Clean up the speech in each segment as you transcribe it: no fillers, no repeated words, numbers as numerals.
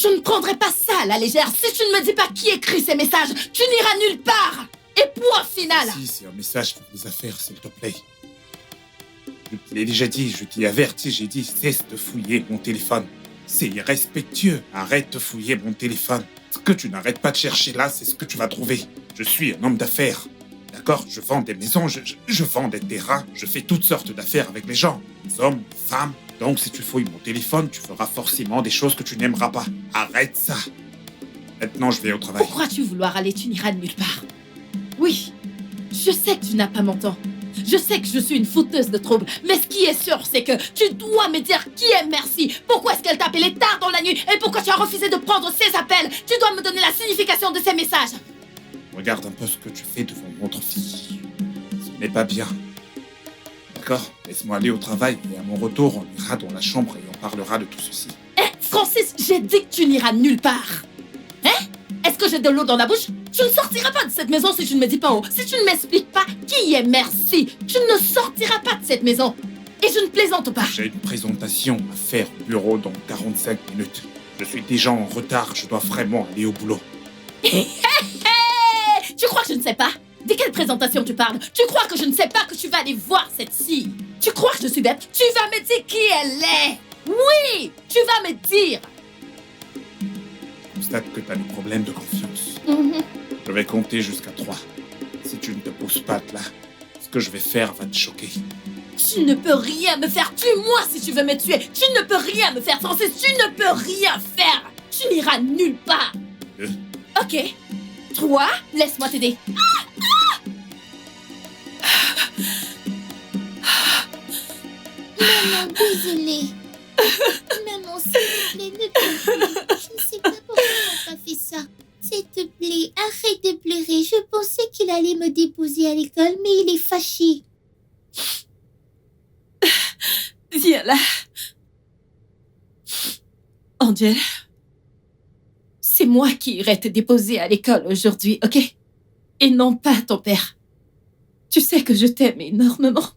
Je ne prendrai pas ça à la légère. Si tu ne me dis pas qui écrit ces messages, tu n'iras nulle part. Et point final. Si c'est un message pour les affaires, s'il te plaît. Je te l'ai déjà dit, je t'ai averti, j'ai dit cesse de fouiller mon téléphone. C'est irrespectueux, arrête de fouiller mon téléphone. Ce que tu n'arrêtes pas de chercher là, c'est ce que tu vas trouver. Je suis un homme d'affaires. D'accord? Je vends des maisons, je vends des terrains, je fais toutes sortes d'affaires avec les gens. Des hommes, des femmes. Donc si tu fouilles mon téléphone, tu feras forcément des choses que tu n'aimeras pas. Arrête ça. Maintenant, je vais au travail. Pourquoi tu vouloir aller? Tu n'iras nulle part. Oui, je sais que tu n'as pas mon temps. Je sais que je suis une fouteuse de troubles. Mais ce qui est sûr, c'est que tu dois me dire qui est Merci. Pourquoi est-ce qu'elle t'a appelé tard dans la nuit? Et pourquoi tu as refusé de prendre ses appels? Tu dois me donner la signification de ces messages. Regarde un peu ce que tu fais devant votre fille. Ce n'est pas bien. D'accord? Laisse-moi aller au travail et à mon retour, on ira dans la chambre et on parlera de tout ceci. Francis, j'ai dit que tu n'iras nulle part. Est-ce que j'ai de l'eau dans la bouche? Tu ne sortiras pas de cette maison si tu ne me dis pas où. Si tu ne m'expliques pas qui est Merci, tu ne sortiras pas de cette maison. Et je ne plaisante pas. J'ai une présentation à faire au bureau dans 45 minutes. Je suis déjà en retard, je dois vraiment aller au boulot. Tu crois que je ne sais pas? De quelle présentation tu parles? Tu crois que je ne sais pas que tu vas aller voir cette fille? Tu crois que je suis bête? Tu vas me dire qui elle est. Oui, tu vas me dire. Je constate que tu as des problèmes de confiance. Je vais compter jusqu'à 3. Si tu ne te poses pas de là, ce que je vais faire va te choquer. Tu ne peux rien me faire. Tue-moi si tu veux me tuer. Tu ne peux rien me faire, Francis. Tu ne peux rien faire. Tu n'iras nulle part. Ok. 3, laisse-moi t'aider. Maman, désolée. Maman, s'il te plaît, ne pleure plus. Je ne sais pas pourquoi on n'a pas fait ça. S'il te plaît, arrête de pleurer. Je pensais qu'il allait me déposer à l'école, mais il est fâché. Viens là. Angel, c'est moi qui irai te déposer à l'école aujourd'hui, ok? Et non pas ton père. Tu sais que je t'aime énormément.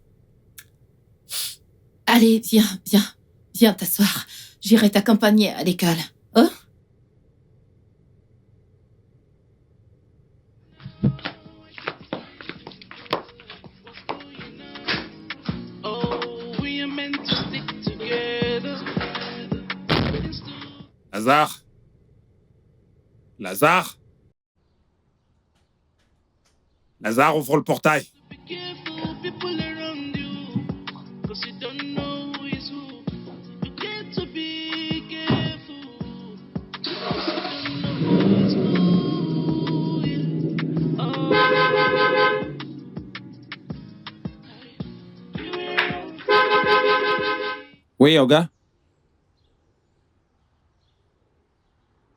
Allez, viens t'asseoir. J'irai t'accompagner à l'école, hein? Lazare? Lazare? Lazare, ouvre le portail. Oui, Olga?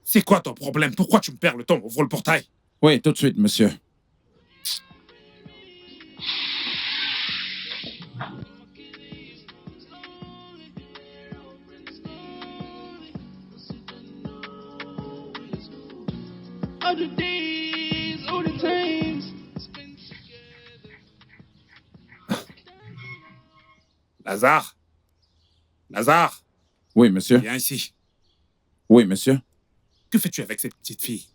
C'est quoi ton problème? Pourquoi tu me perds le temps? Ouvre le portail. Oui, tout de suite, monsieur. Lazare? Lazare? Oui, monsieur. Viens ici. Oui, monsieur. Que fais-tu avec cette petite fille?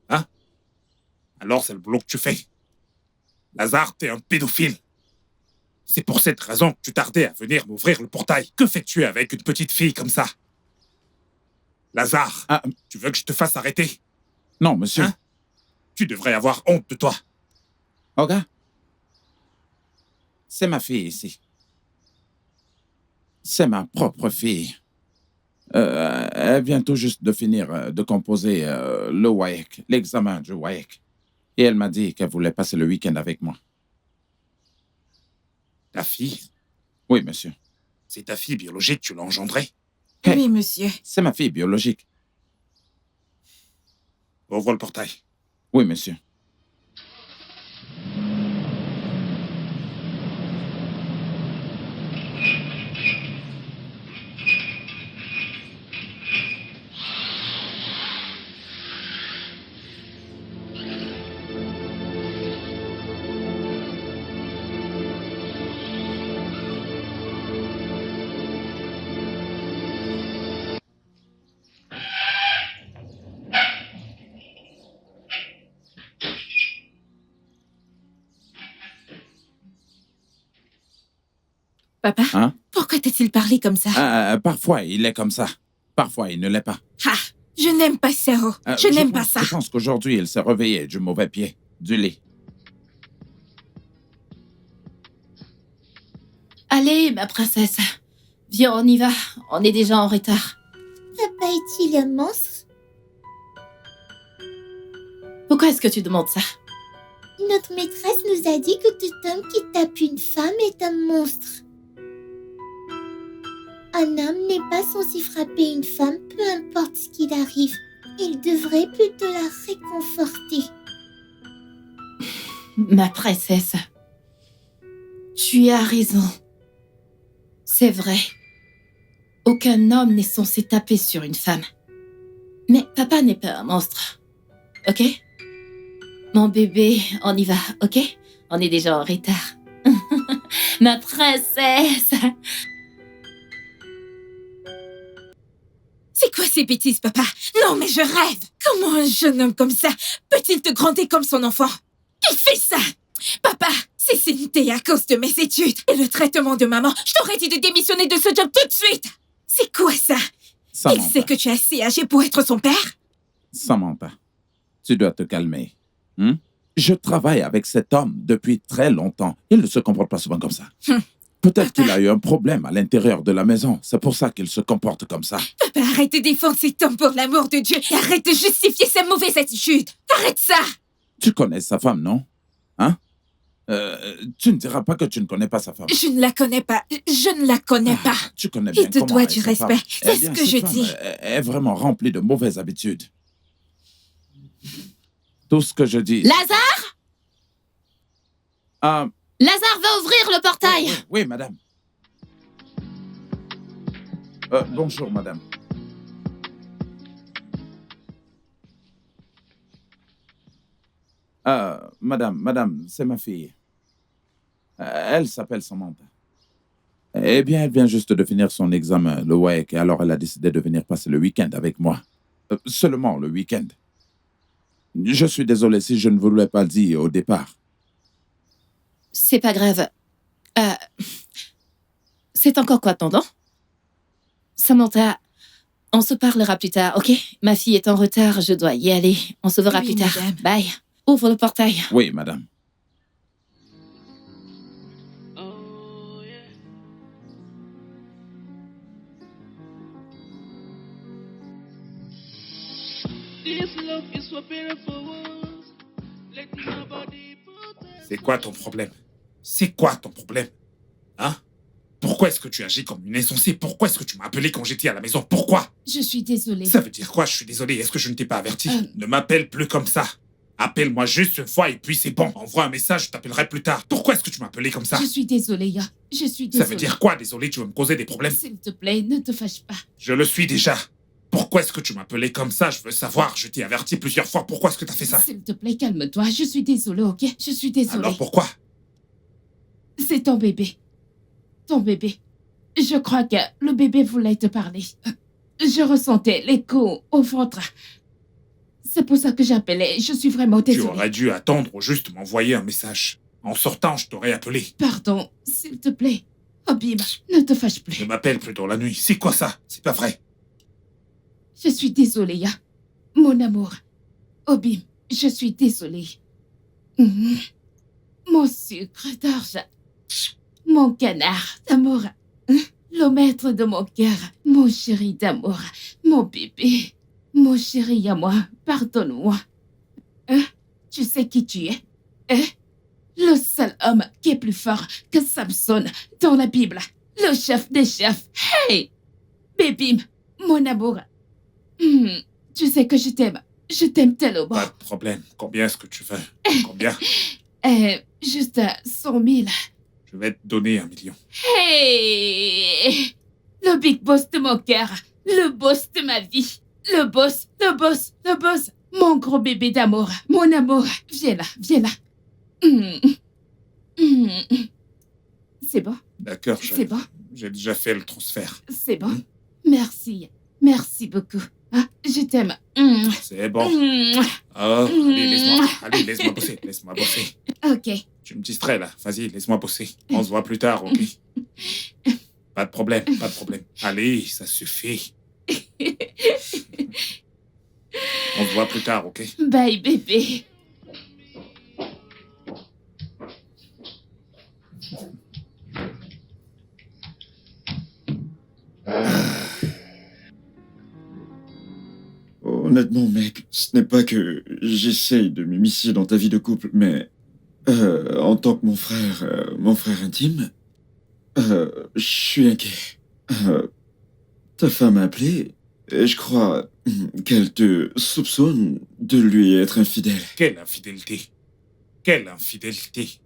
Hein? Alors c'est le boulot que tu fais. Lazare, t'es un pédophile. C'est pour cette raison que tu tardais à venir m'ouvrir le portail. Que fais-tu avec une petite fille comme ça? Lazare, tu veux que je te fasse arrêter? Non, monsieur. Hein? Tu devrais avoir honte de toi. Olga? C'est ma fille ici. C'est ma propre fille. Elle vient tout juste de finir de composer le WAEC, l'examen du WAEC. Et elle m'a dit qu'elle voulait passer le week-end avec moi. Ta fille? Oui, monsieur. C'est ta fille biologique, tu l'as engendrée? Hey, oui, monsieur. c'est ma fille biologique. Ouvre le portail. Oui, monsieur. Papa, Hein? pourquoi t'a-t-il parlé comme ça? Parfois, il est comme ça. Parfois, il ne l'est pas. Ah, je n'aime pas ça, oh. Je n'aime pas ça. Je pense qu'aujourd'hui, il s'est réveillé du mauvais pied, du lit. Allez, ma princesse. Viens, on y va. On est déjà en retard. Papa est-il un monstre? Pourquoi est-ce que tu demandes ça? Notre maîtresse nous a dit que tout homme qui tape une femme est un monstre. Un homme n'est pas censé frapper une femme, peu importe ce qu'il arrive. Il devrait plutôt la réconforter. Ma princesse. Tu as raison. C'est vrai. Aucun homme n'est censé taper sur une femme. Mais papa n'est pas un monstre. Ok? Mon bébé, on y va, ok? On est déjà en retard. Ma princesse! C'est quoi ces bêtises, papa? Non, mais je rêve! Comment un jeune homme comme ça peut-il te gronder comme son enfant? Qui fait ça? Papa, si c'était à cause de mes études et le traitement de maman, je t'aurais dit de démissionner de ce job tout de suite! C'est quoi ça? Samantha, Il sait que tu es assez âgé pour être son père? Samantha, tu dois te calmer. Hein? Je travaille avec cet homme depuis très longtemps. Il ne se comporte pas souvent comme ça. Peut-être qu'il a eu un problème à l'intérieur de la maison. C'est pour ça qu'il se comporte comme ça. Papa, arrête de défendre cet homme pour l'amour de Dieu et arrête de justifier sa mauvaise attitude. Arrête ça! Tu connais sa femme, non? Hein? Tu ne diras pas que tu ne connais pas sa femme. Je ne la connais pas. Je ne la connais pas. Tu connais bien Il te comment doit est du sa femme. respect. C'est Eh ce bien, que cette je femme dis. est vraiment remplie de mauvaises habitudes. Tout ce que je dis... Lazare! Ah, Lazare va ouvrir le portail! oui, madame. Bonjour, madame. Madame, c'est ma fille. Elle s'appelle Samantha. Eh bien, elle vient juste de finir son examen, le WAEC, et alors elle a décidé de venir passer le week-end avec moi. Seulement le week-end. Je suis désolé si je ne voulais pas le dire au départ. C'est pas grave. C'est encore quoi ton nom? Samantha, on se parlera plus tard, ok? Ma fille est en retard, je dois y aller. On se verra Oui, plus tard. madame. Bye. Ouvre le portail. Oui, madame. C'est quoi ton problème? C'est quoi ton problème? Hein? Pourquoi est-ce que tu agis comme une insensée? Pourquoi est-ce que tu m'as appelé quand j'étais à la maison? Pourquoi? Je suis désolée. Ça veut dire quoi? Je suis désolé. Est-ce que je ne t'ai pas averti? Ne m'appelle plus comme ça. Appelle-moi juste une fois et puis c'est bon. Envoie un message, je t'appellerai plus tard. Pourquoi est-ce que tu m'as appelé comme ça? Je suis désolée, Ya. Je suis désolée. Ça veut dire quoi, désolé? Tu veux me causer des problèmes? S'il te plaît, ne te fâche pas. Je le suis déjà. Pourquoi est-ce que tu m'as appelé comme ça? Je veux savoir. Je t'ai averti plusieurs fois. Pourquoi est-ce que t'as fait ça? S'il te plaît, calme-toi. Je suis désolée, ok? Je suis désolée. Alors pourquoi? C'est ton bébé. Ton bébé. Je crois que le bébé voulait te parler. Je ressentais l'écho au ventre. C'est pour ça que j'appelais. Je suis vraiment Tu désolée. aurais dû attendre ou juste m'envoyer un message. En sortant, je t'aurais appelé. Pardon, s'il te plaît. Obim, ne te fâche Ne plus. m'appelle plus dans la nuit. C'est quoi ça? C'est pas vrai. Je suis désolée, Ya. Mon amour. Obim, je suis désolée. Mhm. Mon sucre d'orge. Mon canard d'amour. Le maître de mon cœur. Mon chéri d'amour. Mon bébé. Mon chéri à moi, pardonne-moi. Hein? Tu sais qui tu es? Hein? Le seul homme qui est plus fort que Samson dans la Bible. Le chef des chefs. Hey! Bébim, mon amour. Tu sais que je t'aime. Je t'aime tellement. Pas de problème. Combien est-ce que tu veux? Combien? Juste 100 000. Je vais te donner 1 million. Hey! Le big boss de mon cœur. Le boss de ma vie. Le boss, le boss, le boss. Mon gros bébé d'amour. Mon amour. Viens là, viens là. C'est bon, D'accord, c'est bon, j'ai déjà fait le transfert. c'est bon. Merci. Merci beaucoup. Ah, je t'aime. C'est bon. Oh, allez, laisse-moi bosser, laisse-moi bosser. Ok. Tu me distrais là, vas-y, laisse-moi bosser. On se voit plus tard, ok? Pas de problème, pas de problème. Allez, ça suffit. On se voit plus tard, ok? Bye, bébé. Honnêtement, mec, ce n'est pas que j'essaye de m'immiscer dans ta vie de couple, mais en tant que mon frère intime, je suis inquiet. Ta femme a appelé et je crois qu'elle te soupçonne de lui être infidèle. Quelle infidélité? Quelle infidélité?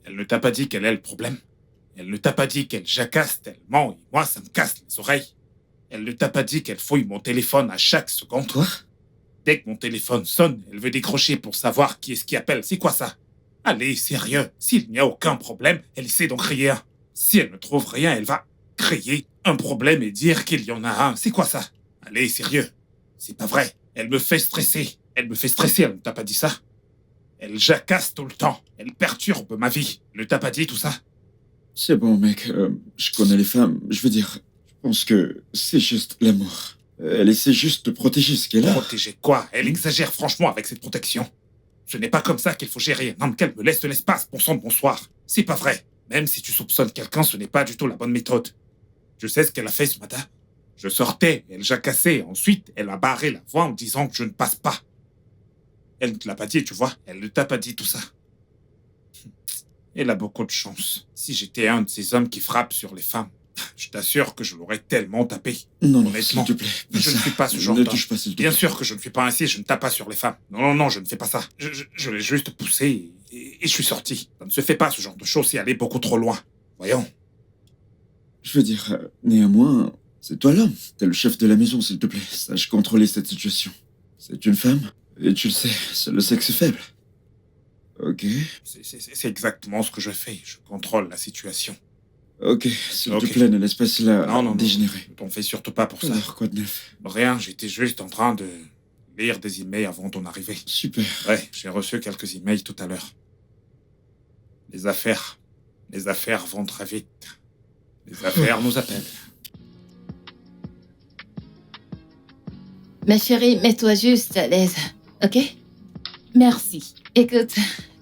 Elle ne t'a pas dit quel est le problème? Elle ne t'a pas dit qu'elle jacasse tellement et moi, ça me casse les oreilles. Elle ne t'a pas dit qu'elle fouille mon téléphone à chaque seconde. Quoi? Dès que mon téléphone sonne, elle veut décrocher pour savoir qui est-ce qui appelle. C'est quoi ça? Allez, sérieux. S'il n'y a aucun problème, elle essaie d'en créer un. Si elle ne trouve rien, elle va créer un problème et dire qu'il y en a un. C'est quoi ça? Allez, sérieux. C'est pas vrai. Elle me fait stresser. Elle me fait stresser, elle ne t'a pas dit ça? Elle jacasse tout le temps. Elle perturbe ma vie. Elle ne t'a pas dit tout ça? C'est bon, mec, je connais les femmes. Je veux dire, je pense que c'est juste l'amour. Elle essaie juste de protéger ce qu'elle a. Protéger quoi? Elle exagère franchement avec cette protection. Ce n'est pas comme ça qu'il faut gérer un homme qu'elle me laisse de l'espace, bon sang de bonsoir. C'est pas vrai. Même si tu soupçonnes quelqu'un, ce n'est pas du tout la bonne méthode. Je sais ce qu'elle a fait ce matin. Je sortais, elle jacassait. Ensuite, elle a barré la voie en disant que je ne passe pas. Elle ne te l'a pas dit, tu vois. Elle ne t'a pas dit tout ça. Elle a beaucoup de chance. Si j'étais un de ces hommes qui frappent sur les femmes, je t'assure que je l'aurais tellement tapé. Non, non, Honnêtement, s'il te plaît. je ne suis pas ce genre Ne d'homme. touche pas, s'il te plaît. Bien sûr que je ne fais pas ainsi, je ne tape pas sur les femmes. Non, non, non, je ne fais pas ça. Je l'ai juste poussé et je suis sorti. Ça ne se fait pas ce genre de choses, c'est aller beaucoup trop loin. Voyons. Je veux dire, néanmoins, c'est toi l'homme. T'es le chef de la maison, s'il te plaît. Sache contrôler cette situation. C'est une femme, et tu le sais, c'est le sexe faible. Ok, C'est exactement ce que je fais. Je contrôle la situation. ok, s'il Ok. te plaît, ne laisse pas cela Non, non, non. dégénérer. Ne t'en fais surtout pas pour ça. Alors, quoi de neuf? Rien, j'étais juste en train de lire des emails avant ton arrivée. Super. Ouais, j'ai reçu quelques emails tout à l'heure. Les affaires vont très vite. Les affaires nous appellent. Ma chérie, mets-toi juste à l'aise, ok? Merci. Écoute,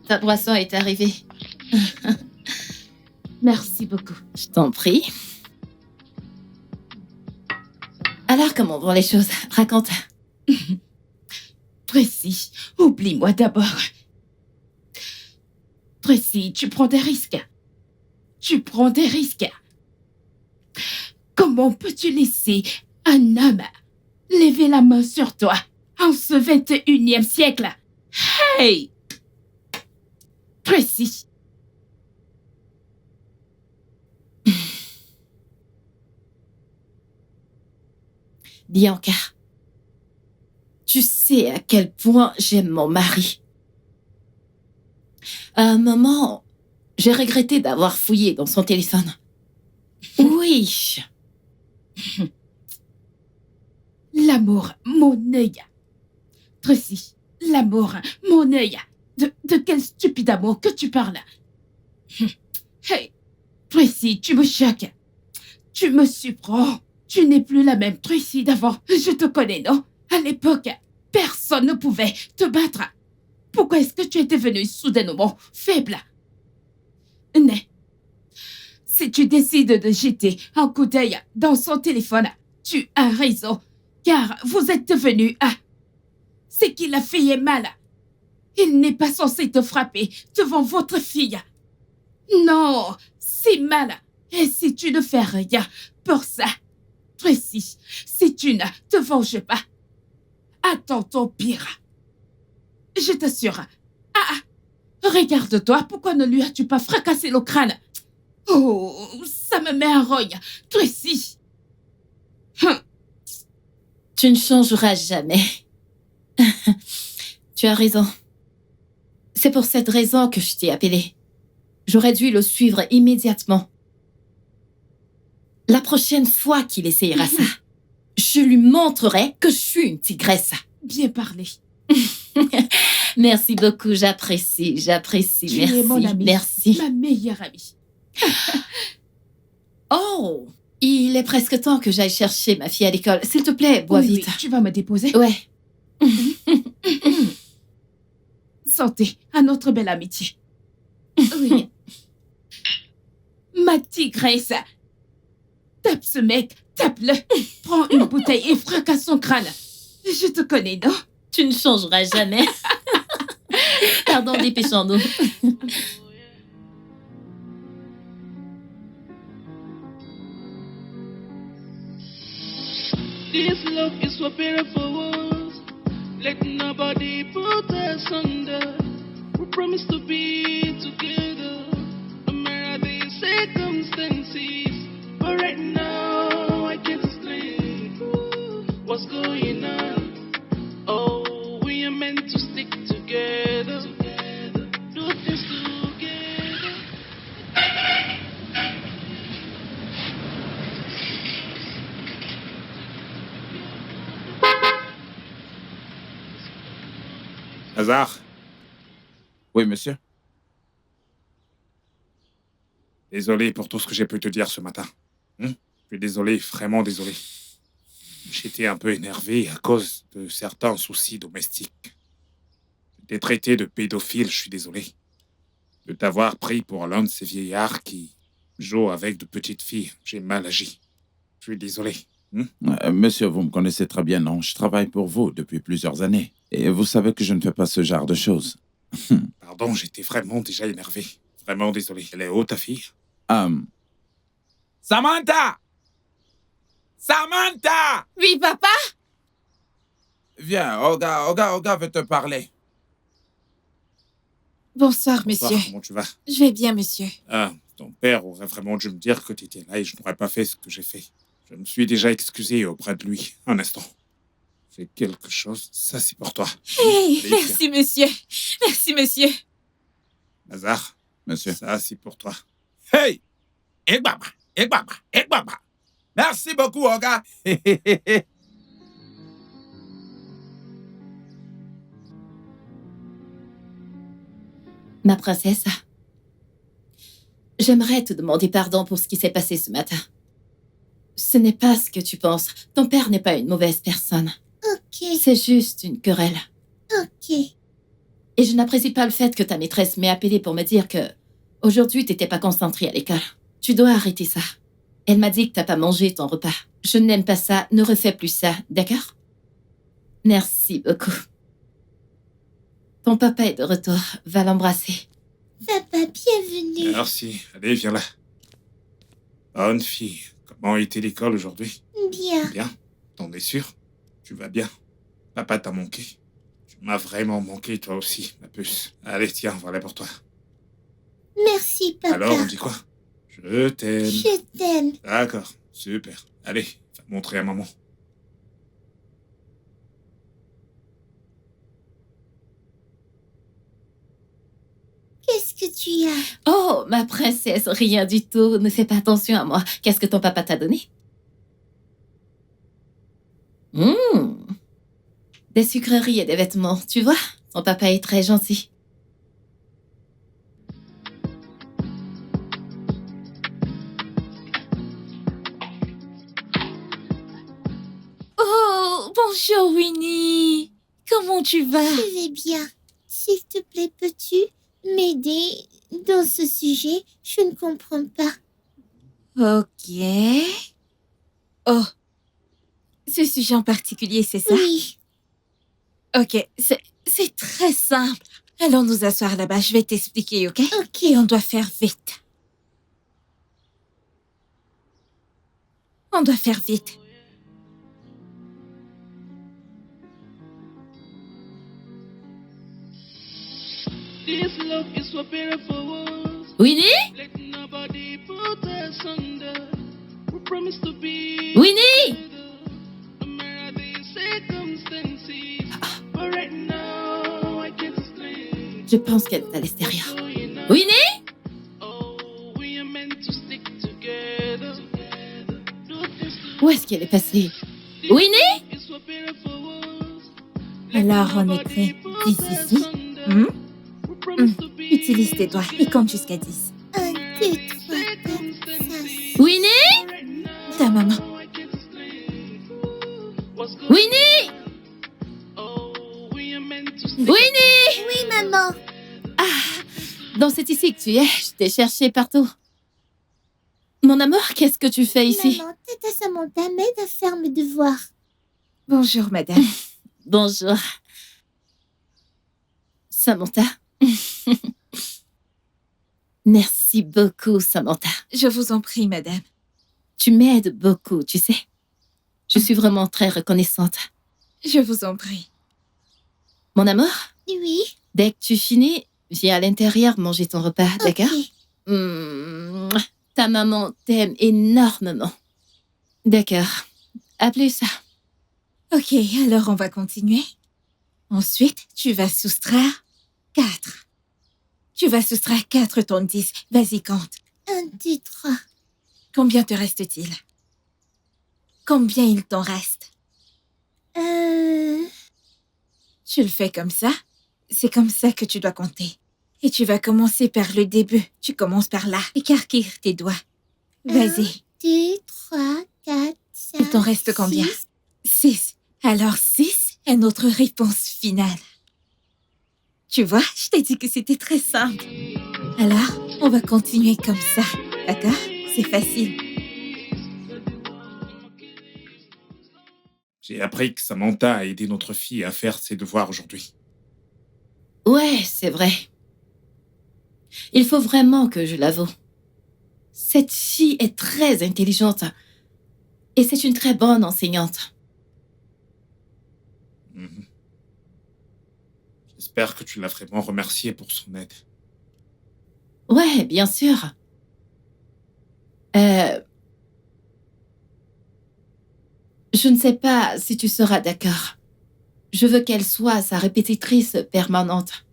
ta boisson est arrivée. Merci beaucoup. Je t'en prie. Alors, comment vont les choses? Raconte. Tracy, oublie-moi d'abord. Tracy, tu prends des risques. Tu prends des risques. Comment peux-tu laisser un homme lever la main sur toi en ce 21e siècle? Hey! Tracy! Bianca, tu sais à quel point j'aime mon mari. À un moment, j'ai regretté d'avoir fouillé dans son téléphone. Oui. L'amour, mon œil. Tracy, l'amour, mon œil. De quel stupide amour que tu parles? Hey, Tracy, tu me choques. Tu me surprends. Tu n'es plus la même Tracy d'avant. Je te connais, non? À l'époque, personne ne pouvait te battre. Pourquoi est-ce que tu es devenue soudainement faible? Mais, si tu décides de jeter un coup d'œil dans son téléphone, tu as raison, car vous êtes devenus un. C'est qu'il a fait mal. Il n'est pas censé te frapper devant votre fille. Non, c'est mal. Et si tu ne fais rien pour ça, Tracy, si tu ne te venges pas, attends ton pire. Je t'assure. Regarde-toi, pourquoi ne lui as-tu pas fracassé le crâne? Oh, ça me met en rogne, Tracy. Tu ne changeras jamais. Tu as raison. C'est pour cette raison que je t'ai appelé. J'aurais dû le suivre immédiatement. La prochaine fois qu'il essayera ça, je lui montrerai que je suis une tigresse. Bien parlé. Merci beaucoup, j'apprécie. Tu Merci, es mon amie, merci. ma meilleure amie. Oh, il est presque temps que j'aille chercher ma fille à l'école. S'il te plaît, bois Oui, vite. oui, tu vas me déposer? Ouais. Santé à notre belle amitié. Oui. Ma tigresse. Tape ce mec, tape-le. Prends une bouteille et fracasse son crâne. Je te connais, non? Tu ne changeras jamais. Pardon, dépêchons-nous. This love is for beautiful. Let nobody put us under. We promise to be together, no matter the circumstances. But right now, I can't explain what's going on. Oh, we are meant to stick together, do things together. Lazare, Oui, monsieur. désolé pour tout ce que j'ai pu te dire ce matin. Je suis désolé, vraiment désolé. J'étais un peu énervé à cause de certains soucis domestiques. Je t'ai traité de pédophile, je suis désolé. De t'avoir pris pour l'un de ces vieillards qui jouent avec de petites filles. J'ai mal agi. Je suis désolé. Monsieur, vous me connaissez très bien, non? Je travaille pour vous depuis plusieurs années. Et vous savez que je ne fais pas ce genre de choses. Pardon, j'étais vraiment déjà énervé. Vraiment désolé. Elle est où, ta fille? Samantha! Samantha! Oui, papa? Viens, Olga veut te parler. Bonsoir, Bonsoir, monsieur. comment tu vas? Je vais bien, monsieur. Ah, ton père aurait vraiment dû me dire que tu étais là et je n'aurais pas fait ce que j'ai fait. Je me suis déjà excusé auprès de lui. Un instant. J'ai quelque chose. Ça, c'est pour toi. Hey, Allez, merci, monsieur. Merci, monsieur. Lazare, Monsieur. ça, c'est pour toi. Hey! Egbaba. Merci beaucoup, Olga. Ma princesse, j'aimerais te demander pardon pour ce qui s'est passé ce matin. Ce n'est pas ce que tu penses. Ton père n'est pas une mauvaise personne. Ok, C'est juste une querelle. ok. Et je n'apprécie pas le fait que ta maîtresse m'ait appelé pour me dire que aujourd'hui t'étais pas concentrée à l'école. Tu dois arrêter ça. Elle m'a dit que t'as pas mangé ton repas. Je n'aime pas ça. Ne refais plus ça, d'accord? Merci beaucoup. Ton papa est de retour. Va l'embrasser. Papa, bienvenue. Merci. Allez, viens là. Bonne fille. Comment était l'école aujourd'hui? Bien. Bien. T'en es sûr? Tu vas bien? Papa t'a manqué? Tu m'as vraiment manqué, toi aussi, ma puce. Allez, tiens, voilà pour toi. Merci, papa. Alors, on dit quoi? Je t'aime. Je t'aime. D'accord, super. Allez, va montrer à maman. Qu'est-ce que tu as? Oh, ma princesse, rien du tout. Ne fais pas attention à moi. Qu'est-ce que ton papa t'a donné? Des sucreries et des vêtements, tu vois? Ton papa est très gentil. Oh, bonjour, Winnie. Comment tu vas? Je vais bien. S'il te plaît, peux-tu m'aider dans ce sujet? Je ne comprends pas. Ok. Oh. Ce sujet en particulier, c'est ça? Oui. Ok, c'est très simple. Allons nous asseoir là-bas, je vais t'expliquer, ok? Ok. Et on doit faire vite. On doit faire vite. This love is for beautiful. Winnie? Let nobody put us under. We promise to be Winnie? together, no matter the circumstances. But right now, I can't explain Je pense qu'elle est à l'extérieur. what's going on. Winnie? Oh, we are meant to stick together. Do things Où est-ce qu'elle est passée? Winnie? is for beautiful. Alors, on écrit 10 ici. Utilise tes doigts et compte jusqu'à 10. 1, 2, 3, 4, Winnie? Ta maman. Winnie? Winnie? Oui, maman. Donc c'est ici que tu es. Je t'ai cherché partout. Mon amour, qu'est-ce que tu fais ici? Maman, Tata Samantha m'aide à faire mes devoirs. Bonjour, madame. Bonjour. Samantha. Merci beaucoup, Samantha. Je vous en prie, madame. Tu m'aides beaucoup, tu sais. Je suis vraiment très reconnaissante. Je vous en prie. Mon amour, Oui. dès que tu finis, viens à l'intérieur manger ton repas, d'accord? Ok. Ta maman t'aime énormément. D'accord. À plus. Ok, alors on va continuer. Ensuite, tu vas soustraire 4. Tu vas soustraire 4 ton 10. Vas-y, compte. 1, 2, 3. Combien te reste-t-il? Combien il t'en reste? Tu le fais comme ça. C'est comme ça que tu dois compter. Et tu vas commencer par le début. Tu commences par là. Écarquille tes doigts. Vas-y. 2, 3, 4, 5. Il t'en reste combien? 6. Alors 6 est notre réponse finale. Tu vois, je t'ai dit que c'était très simple. Alors, on va continuer comme ça. D'accord? C'est facile. J'ai appris que Samantha a aidé notre fille à faire ses devoirs aujourd'hui. Ouais, c'est vrai. Il faut vraiment que je l'avoue. Cette fille est très intelligente. Et c'est une très bonne enseignante. Mhm. J'espère que tu l'as vraiment remerciée pour son aide. Ouais, bien sûr. Je ne sais pas si tu seras d'accord. Je veux qu'elle soit sa répétitrice permanente.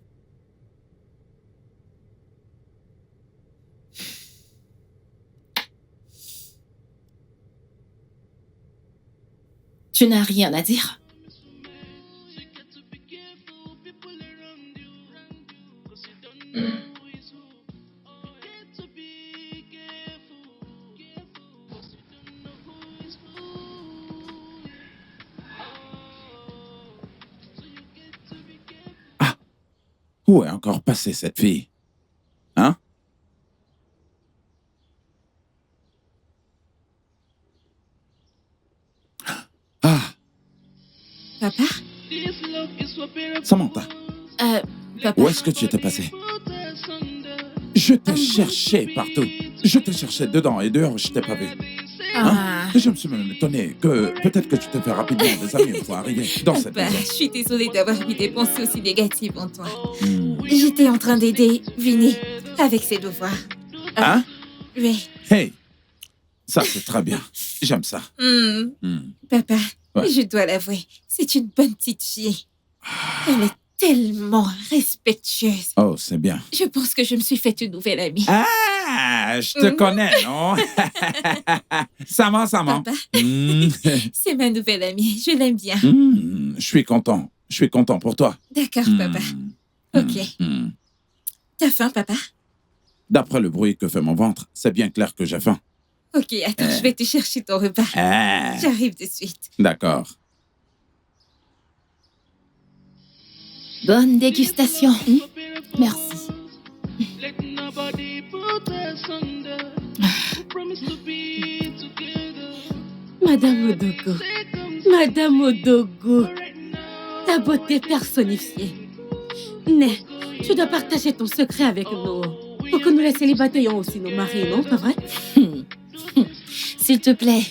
Tu n'as rien à dire? Où est encore passée cette fille? Hein? Ah, Papa? Samantha, Papa? où est-ce que tu étais passée? Je t'ai cherché partout. Je t'ai cherché dedans et dehors, je t'ai pas vu. Ah. Et je me suis même étonné que peut-être que tu te fais rapidement des amis une fois arrivé dans cette Papa, maison. je suis désolée d'avoir mis des pensées aussi négatives en toi. Hmm. J'étais en train d'aider Vinny avec ses devoirs. Hein? Oui. Hey, ça c'est très bien. J'aime ça. Papa, Ouais. je dois l'avouer, c'est une bonne petite fille. Elle est tellement respectueuse. Oh, c'est bien. Je pense que je me suis fait une nouvelle amie. Ah, je te connais, non? Sama. Papa, c'est ma nouvelle amie. Je l'aime bien. Je suis content. Je suis content pour toi. D'accord, papa. Ok. T'as faim, papa? D'après le bruit que fait mon ventre, c'est bien clair que j'ai faim. Ok, attends, je vais te chercher ton repas. Ah, J'arrive de suite. d'accord. Bonne dégustation. Merci. Let nobody put us under. We promise to be together. Madame Odogo. Madame Odogo. Ta beauté personnifiée. Mais tu dois partager ton secret avec nous. Pour que nous les célibataires ayons aussi nos maris, non? Pas vrai? S'il te plaît,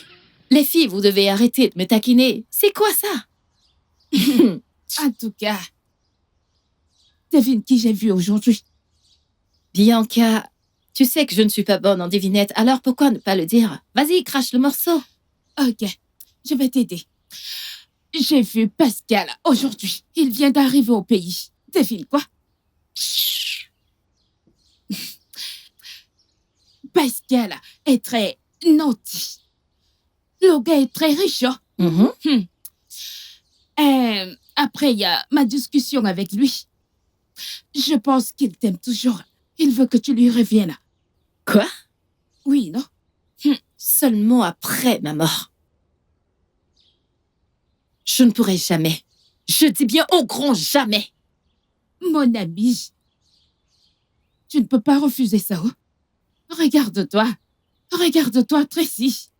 les filles, vous devez arrêter de me taquiner. C'est quoi ça? En tout cas, devine qui j'ai vu aujourd'hui. Bianca, tu sais que je ne suis pas bonne en devinette, alors pourquoi ne pas le dire? Vas-y, crache le morceau. Ok, je vais t'aider. J'ai vu Pascal aujourd'hui. Il vient d'arriver au pays. Devine quoi? Pascal est très naughty. Le gars est très riche. Hein? Après, il y a ma discussion avec lui. Je pense qu'il t'aime toujours. Il veut que tu lui reviennes. Quoi? Oui, non? Seulement après ma mort. Je ne pourrai jamais. Je dis bien au grand jamais. Mon ami, tu ne peux pas refuser ça. Oh. Regarde-toi. Regarde-toi, Tracy.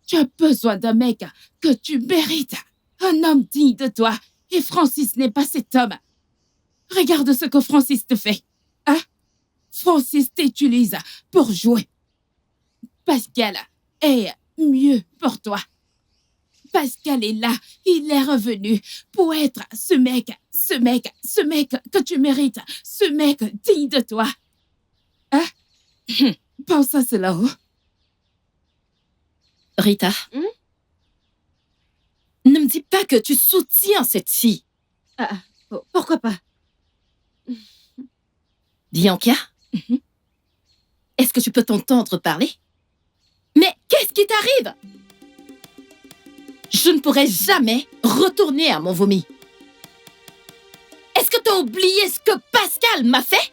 Tu as besoin d'un mec que tu mérites. Un homme digne de toi. Et Francis n'est pas cet homme. Regarde ce que Francis te fait. Hein? Francis t'utilise pour jouer. Pascal est mieux pour toi. Pascal est là. Il est revenu pour être ce mec que tu mérites. Ce mec digne de toi. Hein? Pense à cela. Oh. Rita, ne me dis pas que tu soutiens cette fille. Pourquoi pas? Bianca, est-ce que tu peux t'entendre parler? Mais qu'est-ce qui t'arrive? Je ne pourrai jamais retourner à mon vomi. Est-ce que tu as oublié ce que Pascal m'a fait?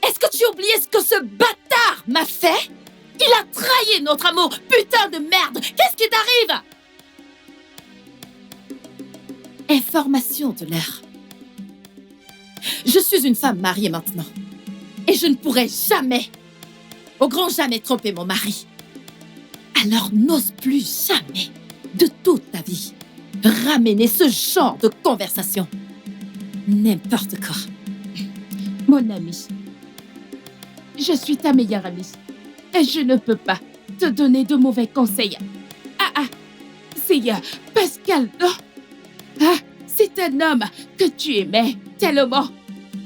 Est-ce que tu as oublié ce que ce bâtard m'a fait? Il a trahi notre amour, putain de merde! Qu'est-ce qui t'arrive? Information de l'heure. Je suis une femme mariée maintenant. Et je ne pourrai jamais, au grand jamais, tromper mon mari. Alors n'ose plus jamais, de toute ta vie, ramener ce genre de conversation. N'importe quoi. Mon ami, je suis ta meilleure amie. Et je ne peux pas te donner de mauvais conseils. C'est Pascal, non? C'est un homme que tu aimais tellement.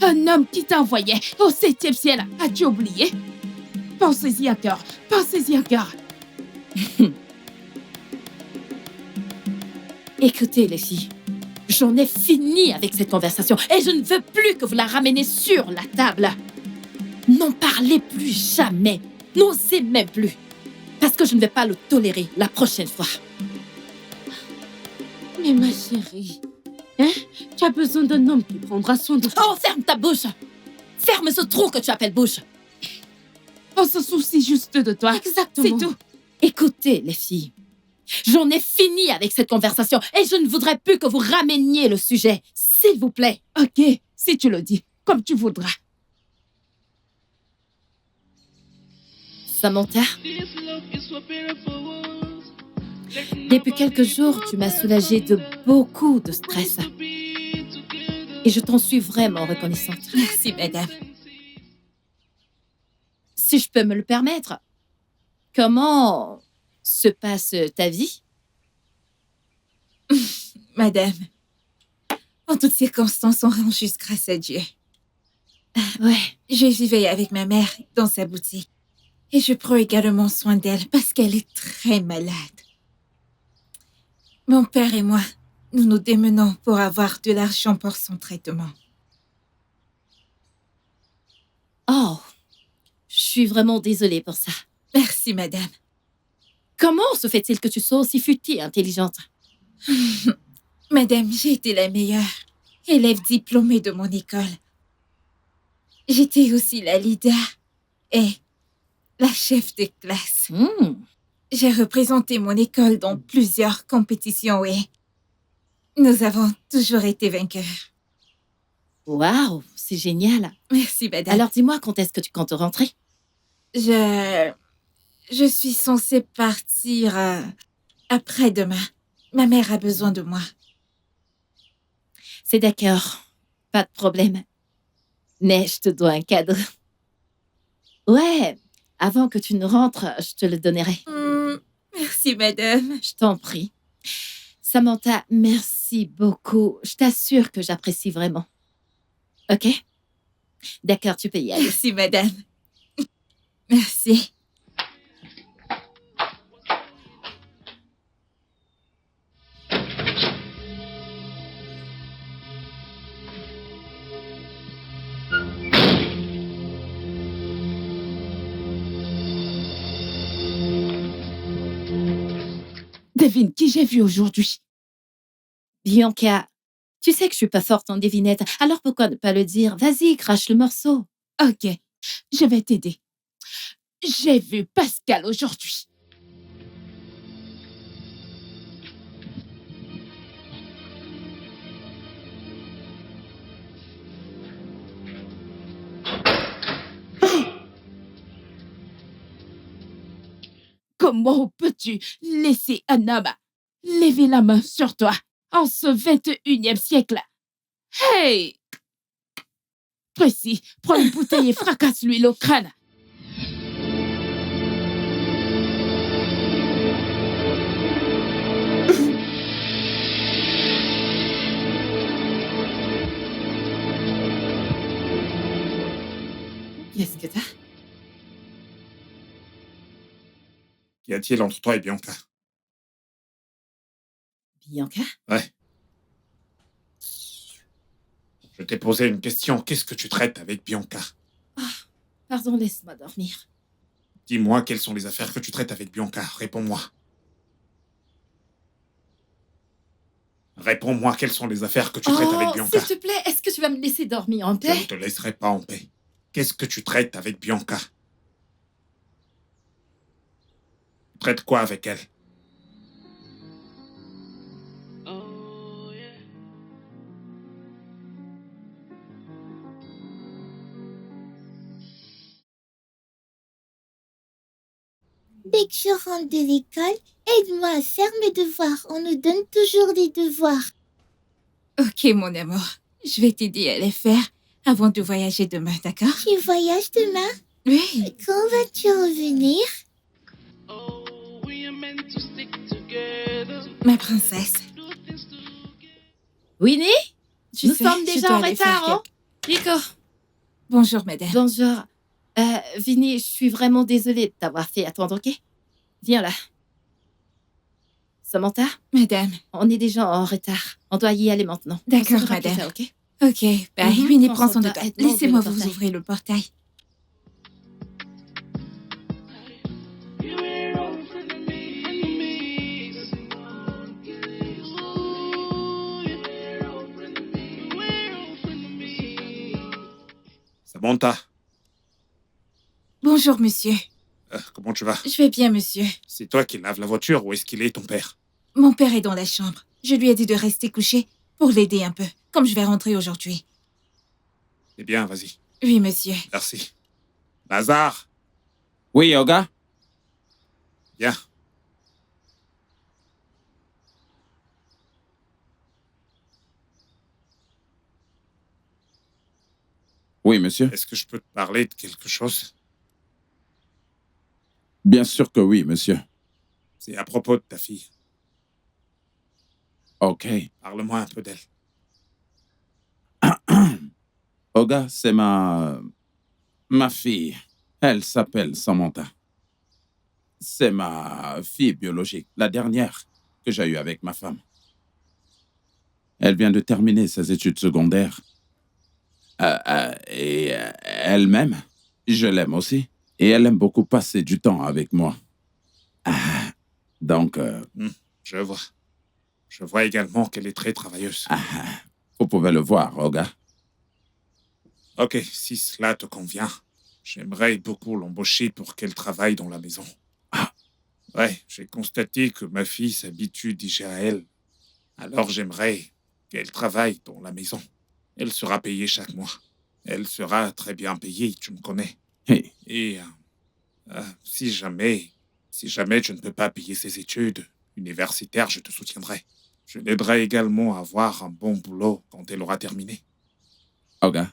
Un homme qui t'envoyait au 7e ciel. As-tu oublié? Pensez-y encore. Pensez-y encore. Écoutez, les filles, j'en ai fini avec cette conversation et je ne veux plus que vous la rameniez sur la table. N'en parlez plus jamais. N'osez même plus. Parce que je ne vais pas le tolérer la prochaine fois. Mais ma chérie, hein? Tu as besoin d'un homme qui prendra soin de toi. Oh, ferme ta bouche! Ferme ce trou que tu appelles bouche! On se soucie juste de toi. Exactement. C'est tout. Écoutez, les filles, j'en ai fini avec cette conversation et je ne voudrais plus que vous rameniez le sujet. S'il vous plaît. Ok, si tu le dis, comme tu voudras. Samantha, depuis quelques jours, tu m'as soulagée de beaucoup de stress. Et je t'en suis vraiment reconnaissante. Merci, madame. Si je peux me le permettre, comment se passe ta vie? Madame, en toutes circonstances, on rend juste grâce à Dieu. Ouais. Je vivais avec ma mère dans sa boutique. Et je prends également soin d'elle parce qu'elle est très malade. Mon père et moi, nous nous démenons pour avoir de l'argent pour son traitement. Oh, je suis vraiment désolée pour ça. Merci, madame. Comment se fait-il que tu sois aussi futile et intelligente? Madame, j'ai été la meilleure élève diplômée de mon école. J'étais aussi la leader et la chef de classe. J'ai représenté mon école dans plusieurs compétitions et nous avons toujours été vainqueurs. Waouh, c'est génial. Merci, madame. Alors dis-moi, quand est-ce que tu comptes rentrer? Je suis censée partir après-demain. Ma mère a besoin de moi. C'est d'accord, pas de problème. Mais je te dois un cadeau. Ouais, avant que tu ne rentres, je te le donnerai. Merci, madame. Je t'en prie. Samantha, merci beaucoup. Je t'assure que j'apprécie vraiment. Ok? D'accord, tu peux y aller. Merci, madame. Merci. Devine qui j'ai vu aujourd'hui. Bianca, tu sais que je suis pas forte en devinette, alors pourquoi ne pas le dire? Vas-y, crache le morceau. Ok, je vais t'aider. J'ai vu Pascal aujourd'hui. Comment peux-tu laisser un homme lever la main sur toi en ce 21e siècle? Hey! Précis, prends une bouteille et fracasse-lui le crâne. Qu'est-ce que t'as? Qu'y a-t-il entre toi et Bianca? Bianca? Ouais. Je t'ai posé une question. Qu'est-ce que tu traites avec Bianca? Pardon, laisse-moi dormir. Dis-moi quelles sont les affaires que tu traites avec Bianca. Réponds-moi. Réponds-moi quelles sont les affaires que tu traites avec Bianca. S'il te plaît, est-ce que tu vas me laisser dormir en Je paix? ne te laisserai pas en paix. Qu'est-ce que tu traites avec Bianca? Tu traites quoi avec elle? Oh, yeah. Dès que je rentre de l'école, aide-moi à faire mes devoirs. On nous donne toujours des devoirs. Ok, mon amour. Je vais t'aider à les faire avant de voyager demain, d'accord? Tu voyages demain? Oui. Quand vas-tu revenir? Oh, we are meant to stick together. Ma princesse. Do things together. Winnie? Tu Nous sais, sommes je déjà dois en aller faire retard, hein? Rico. Bonjour, madame. Bonjour. Vinny, je suis vraiment désolée de t'avoir fait attendre, ok? Viens là. Samantha, Madame. on est déjà en retard. On doit y aller maintenant. D'accord, On se revoit plus madame. tard, ok? Ok, bye. Mhm. Winnie, Prends prends son son temps. temps. Aide-moi à Laissez-moi ouvrir le vous portail. ouvrir le portail. You were all for me. Enemies. Ooh, you were all for me. You were all for me. Samantha, Bonjour, monsieur. comment tu vas? Je vais bien, monsieur. C'est toi qui laves la voiture ou est-ce qu'il est ton père? Mon père est dans la chambre. Je lui ai dit de rester couché pour l'aider un peu, comme je vais rentrer aujourd'hui. Eh bien, vas-y. Oui, monsieur. Merci. Lazare, Oui, Oga? viens. Oui, monsieur. Est-ce que je peux te parler de quelque chose? Bien sûr que oui, monsieur. C'est à propos de ta fille. OK. Parle-moi un peu d'elle. Oga, c'est ma fille. Elle s'appelle Samantha. C'est ma fille biologique, la dernière que j'ai eue avec ma femme. Elle vient de terminer ses études secondaires. Et elle-même, je l'aime aussi. Et elle aime beaucoup passer du temps avec moi. Donc, Je vois. Je vois également qu'elle est très travailleuse. vous pouvez le voir, Oga. Ok, si cela te convient, j'aimerais beaucoup l'embaucher pour qu'elle travaille dans la maison. Ouais, j'ai constaté que ma fille s'habitue déjà à elle. Alors j'aimerais qu'elle travaille dans la maison. Elle sera payée chaque mois. Elle sera très bien payée, tu me connais. Hey, Et si jamais tu ne peux pas payer ses études universitaires, je te soutiendrai. Je l'aiderai également à avoir un bon boulot quand elle aura terminé. Oga.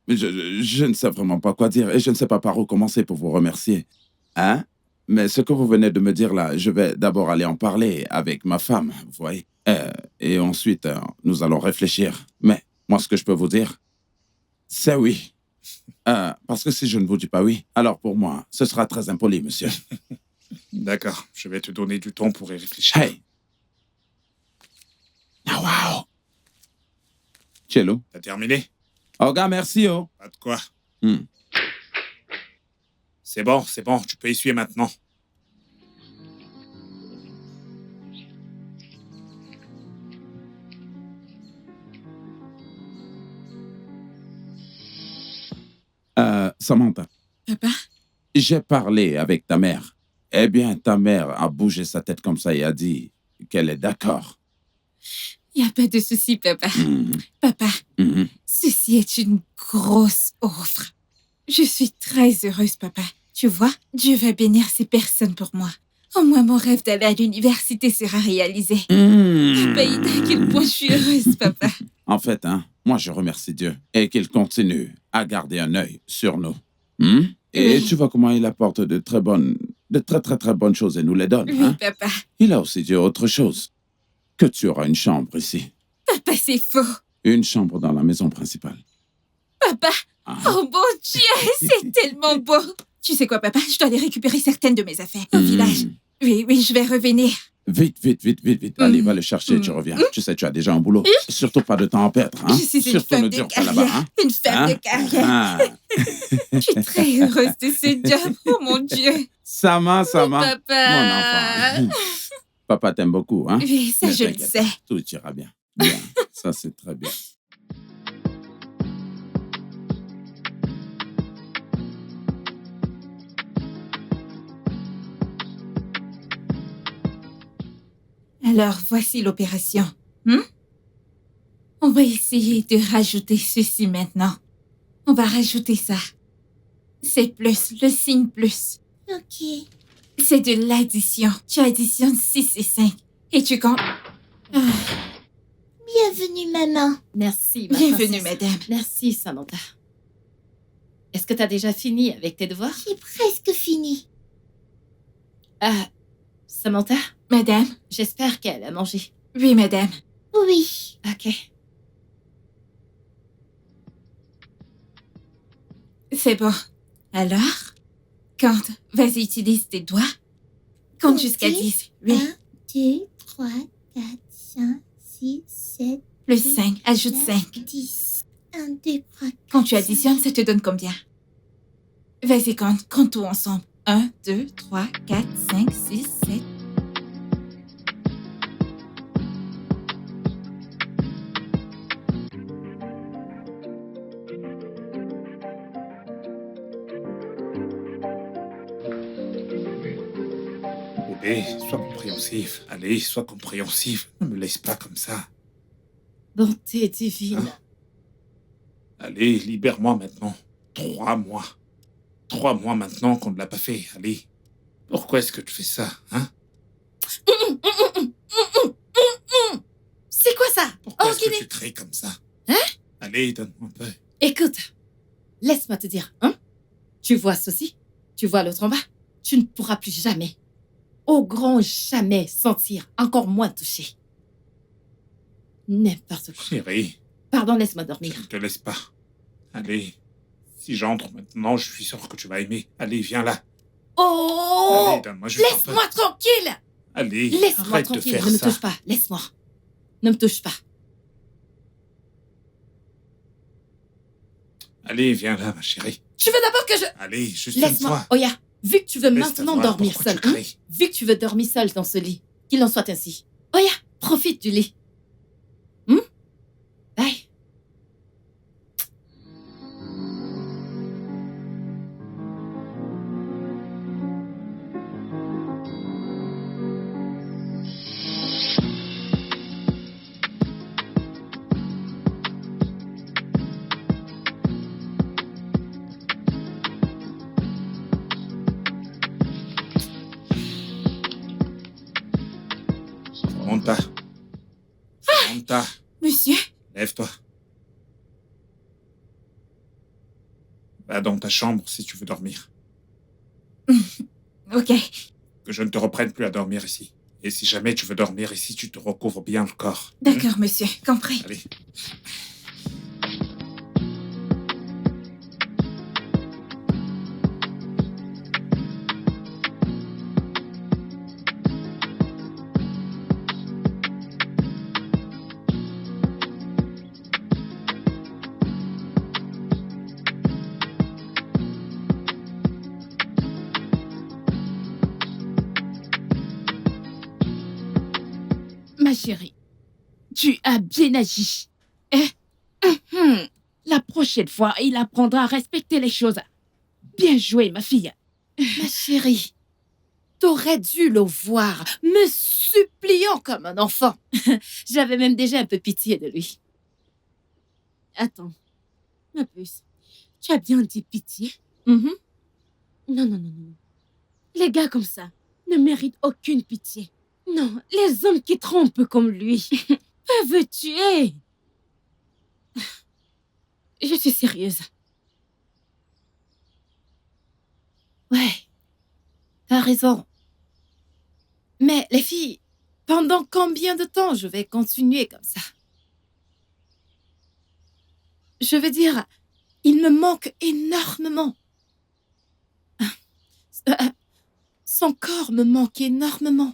Je ne sais vraiment pas quoi dire et je ne sais pas par où commencer pour vous remercier. Hein? Mais ce que vous venez de me dire là, je vais d'abord aller en parler avec ma femme, vous voyez. Et ensuite, nous allons réfléchir. Mais moi, ce que je peux vous dire, c'est oui. Parce que si je ne vous dis pas oui, alors pour moi, ce sera très impoli, monsieur. D'accord, je vais te donner du temps pour y réfléchir. Hey! Ah, wow! Cello? T'as terminé? Oga, merci, oh! Pas de quoi. Hmm. C'est bon, tu peux essuyer maintenant. Samantha, Papa? J'ai parlé avec ta mère. Eh bien, ta mère a bougé sa tête comme ça et a dit qu'elle est d'accord. Il n'y a pas de souci, papa. Papa, ceci est une grosse offre. Je suis très heureuse, papa. Tu vois, Dieu va bénir ces personnes pour moi. Au moins, mon rêve d'aller à l'université sera réalisé. Papa, il dit à quel point je suis heureuse, papa. En fait, moi, je remercie Dieu et qu'il continue à garder un œil sur nous. Et Oui. tu vois comment il apporte de très bonnes choses et nous les donne. Oui, papa. Il a aussi dit autre chose. Que tu auras une chambre ici. Papa, c'est faux. Une chambre dans la maison principale. Papa, oh mon Dieu, c'est tellement beau. Tu sais quoi, papa? Je dois aller récupérer certaines de mes affaires au village. Oui, je vais revenir. Vite. Allez, va le chercher, tu reviens. Tu sais, tu as déjà un boulot. Surtout pas de temps à perdre. Je suis une Surtout femme ne de dure pas là-bas. carrière. Une femme de carrière. Je suis très heureuse de ce job. Oh mon Dieu. Sama. Papa. Mon enfant. Papa t'aime beaucoup, hein? Oui, ça, Ne je le t'inquiète sais. pas, tout ira bien. Bien, ça c'est très bien. Alors, voici l'opération. On va essayer de rajouter ceci maintenant. On va rajouter ça. C'est plus, le signe plus. Ok. C'est de l'addition. Tu additionnes 6 et 5. Et tu comptes... Bienvenue, maman. Merci, ma Bienvenue, princesse. madame. Merci, Samantha. Est-ce que tu as déjà fini avec tes devoirs? J'ai presque fini. Samantha, Madame? j'espère qu'elle a mangé. Oui, madame. Oui. Ok. C'est bon. Alors, compte. Vas-y, utilise tes doigts. Compte jusqu'à 10. Oui. 1, 2, 3, 4, 5, 6, 7, Plus 5. Ajoute 5. 10. 1, 2, 3, 4. Quand tu additionnes, ça te donne combien? Vas-y, compte. Compte tout ensemble. 1, 2, 3, 4, 5, 6, 7. Bébé, sois compréhensif. Allez, sois compréhensif. Ne me laisse pas comme ça. Bonté divine. Allez, libère-moi maintenant. 3 mois. 3 mois maintenant qu'on ne l'a pas fait. Allez. Pourquoi est-ce que tu fais ça, hein? C'est quoi ça? Pourquoi Oh, est-ce que Guinée. tu cries comme ça? Hein? Allez, donne-moi un peu. Écoute, laisse-moi te dire, hein? Tu vois ceci? Tu vois l'autre en bas? Tu ne pourras plus jamais, au grand jamais, sentir, encore moins toucher. N'importe quoi. Chérie, Pardon, laisse-moi je dormir. ne te laisse pas. Allez. Si j'entre maintenant, je suis sûr que tu vas aimer. Allez, viens là. Oh! Allez, donne-moi juste un peu. Laisse-moi tranquille! Allez, Laisse-moi arrête de tranquille, faire ne me ça. touche pas, laisse-moi. Ne me touche pas. Allez, viens là, ma chérie. Je veux d'abord que je... Allez, juste une Laisse-moi. fois. Oya, vu que tu veux Laisse maintenant voir dormir pourquoi seul, tu hein? cries. Vu que tu veux dormir seul dans ce lit, qu'il en soit ainsi. Oya, profite du lit. Bye. Samantha. Samantha, Monsieur? lève-toi. Va dans ta chambre si tu veux dormir. Ok. Que je ne te reprenne plus à dormir ici. Et si jamais tu veux dormir ici, tu te recouvres bien le corps. D'accord, monsieur. Compris. Allez. Ma chérie, tu as bien agi. La prochaine fois, il apprendra à respecter les choses. Bien joué, ma fille. Ma chérie, t'aurais dû le voir, me suppliant comme un enfant. J'avais même déjà un peu pitié de lui. Attends, ma puce, tu as bien dit pitié? Mhm. Non, non, non, non. Les gars comme ça ne méritent aucune pitié. Non, les hommes qui trompent comme lui peuvent tuer. Je suis sérieuse. Ouais, t'as raison. Mais les filles, pendant combien de temps je vais continuer comme ça? Je veux dire, il me manque énormément. Son corps me manque énormément.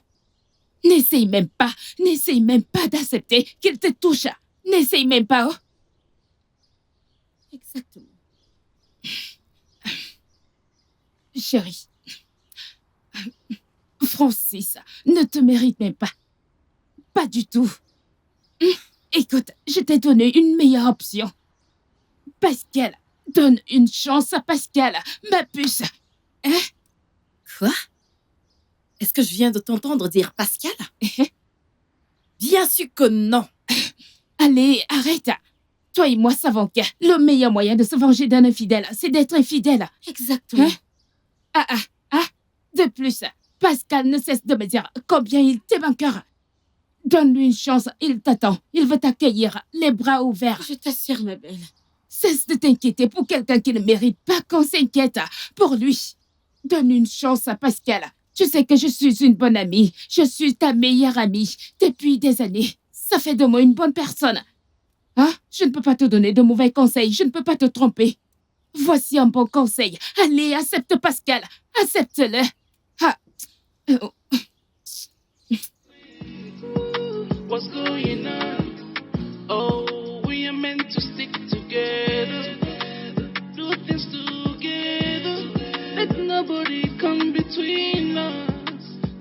N'essaye même pas d'accepter qu'il te touche. N'essaye même pas, oh. Exactement. Chérie, Francis ne te mérite même pas. Pas du tout. Écoute, je t'ai donné une meilleure option. Pascal, donne une chance à Pascal, ma puce. Hein? Quoi? Est-ce que je viens de t'entendre dire Pascal? Bien sûr que non. Allez, arrête. Toi et moi savons que le meilleur moyen de se venger d'un infidèle, c'est d'être infidèle. Exactement. De plus, Pascal ne cesse de me dire combien il t'aime encore. Donne-lui une chance, il t'attend. Il veut t'accueillir, les bras ouverts. Je t'assure, ma belle. Cesse de t'inquiéter pour quelqu'un qui ne mérite pas qu'on s'inquiète pour lui. Donne une chance à Pascal. Tu sais que je suis une bonne amie. Je suis ta meilleure amie depuis des années. Ça fait de moi une bonne personne. Hein? Je ne peux pas te donner de mauvais conseils. Je ne peux pas te tromper. Voici un bon conseil. Allez, accepte Pascal. Accepte-le. Ah. What's going on? Oh, we are meant to stick together, do things together. Let nobody come between us,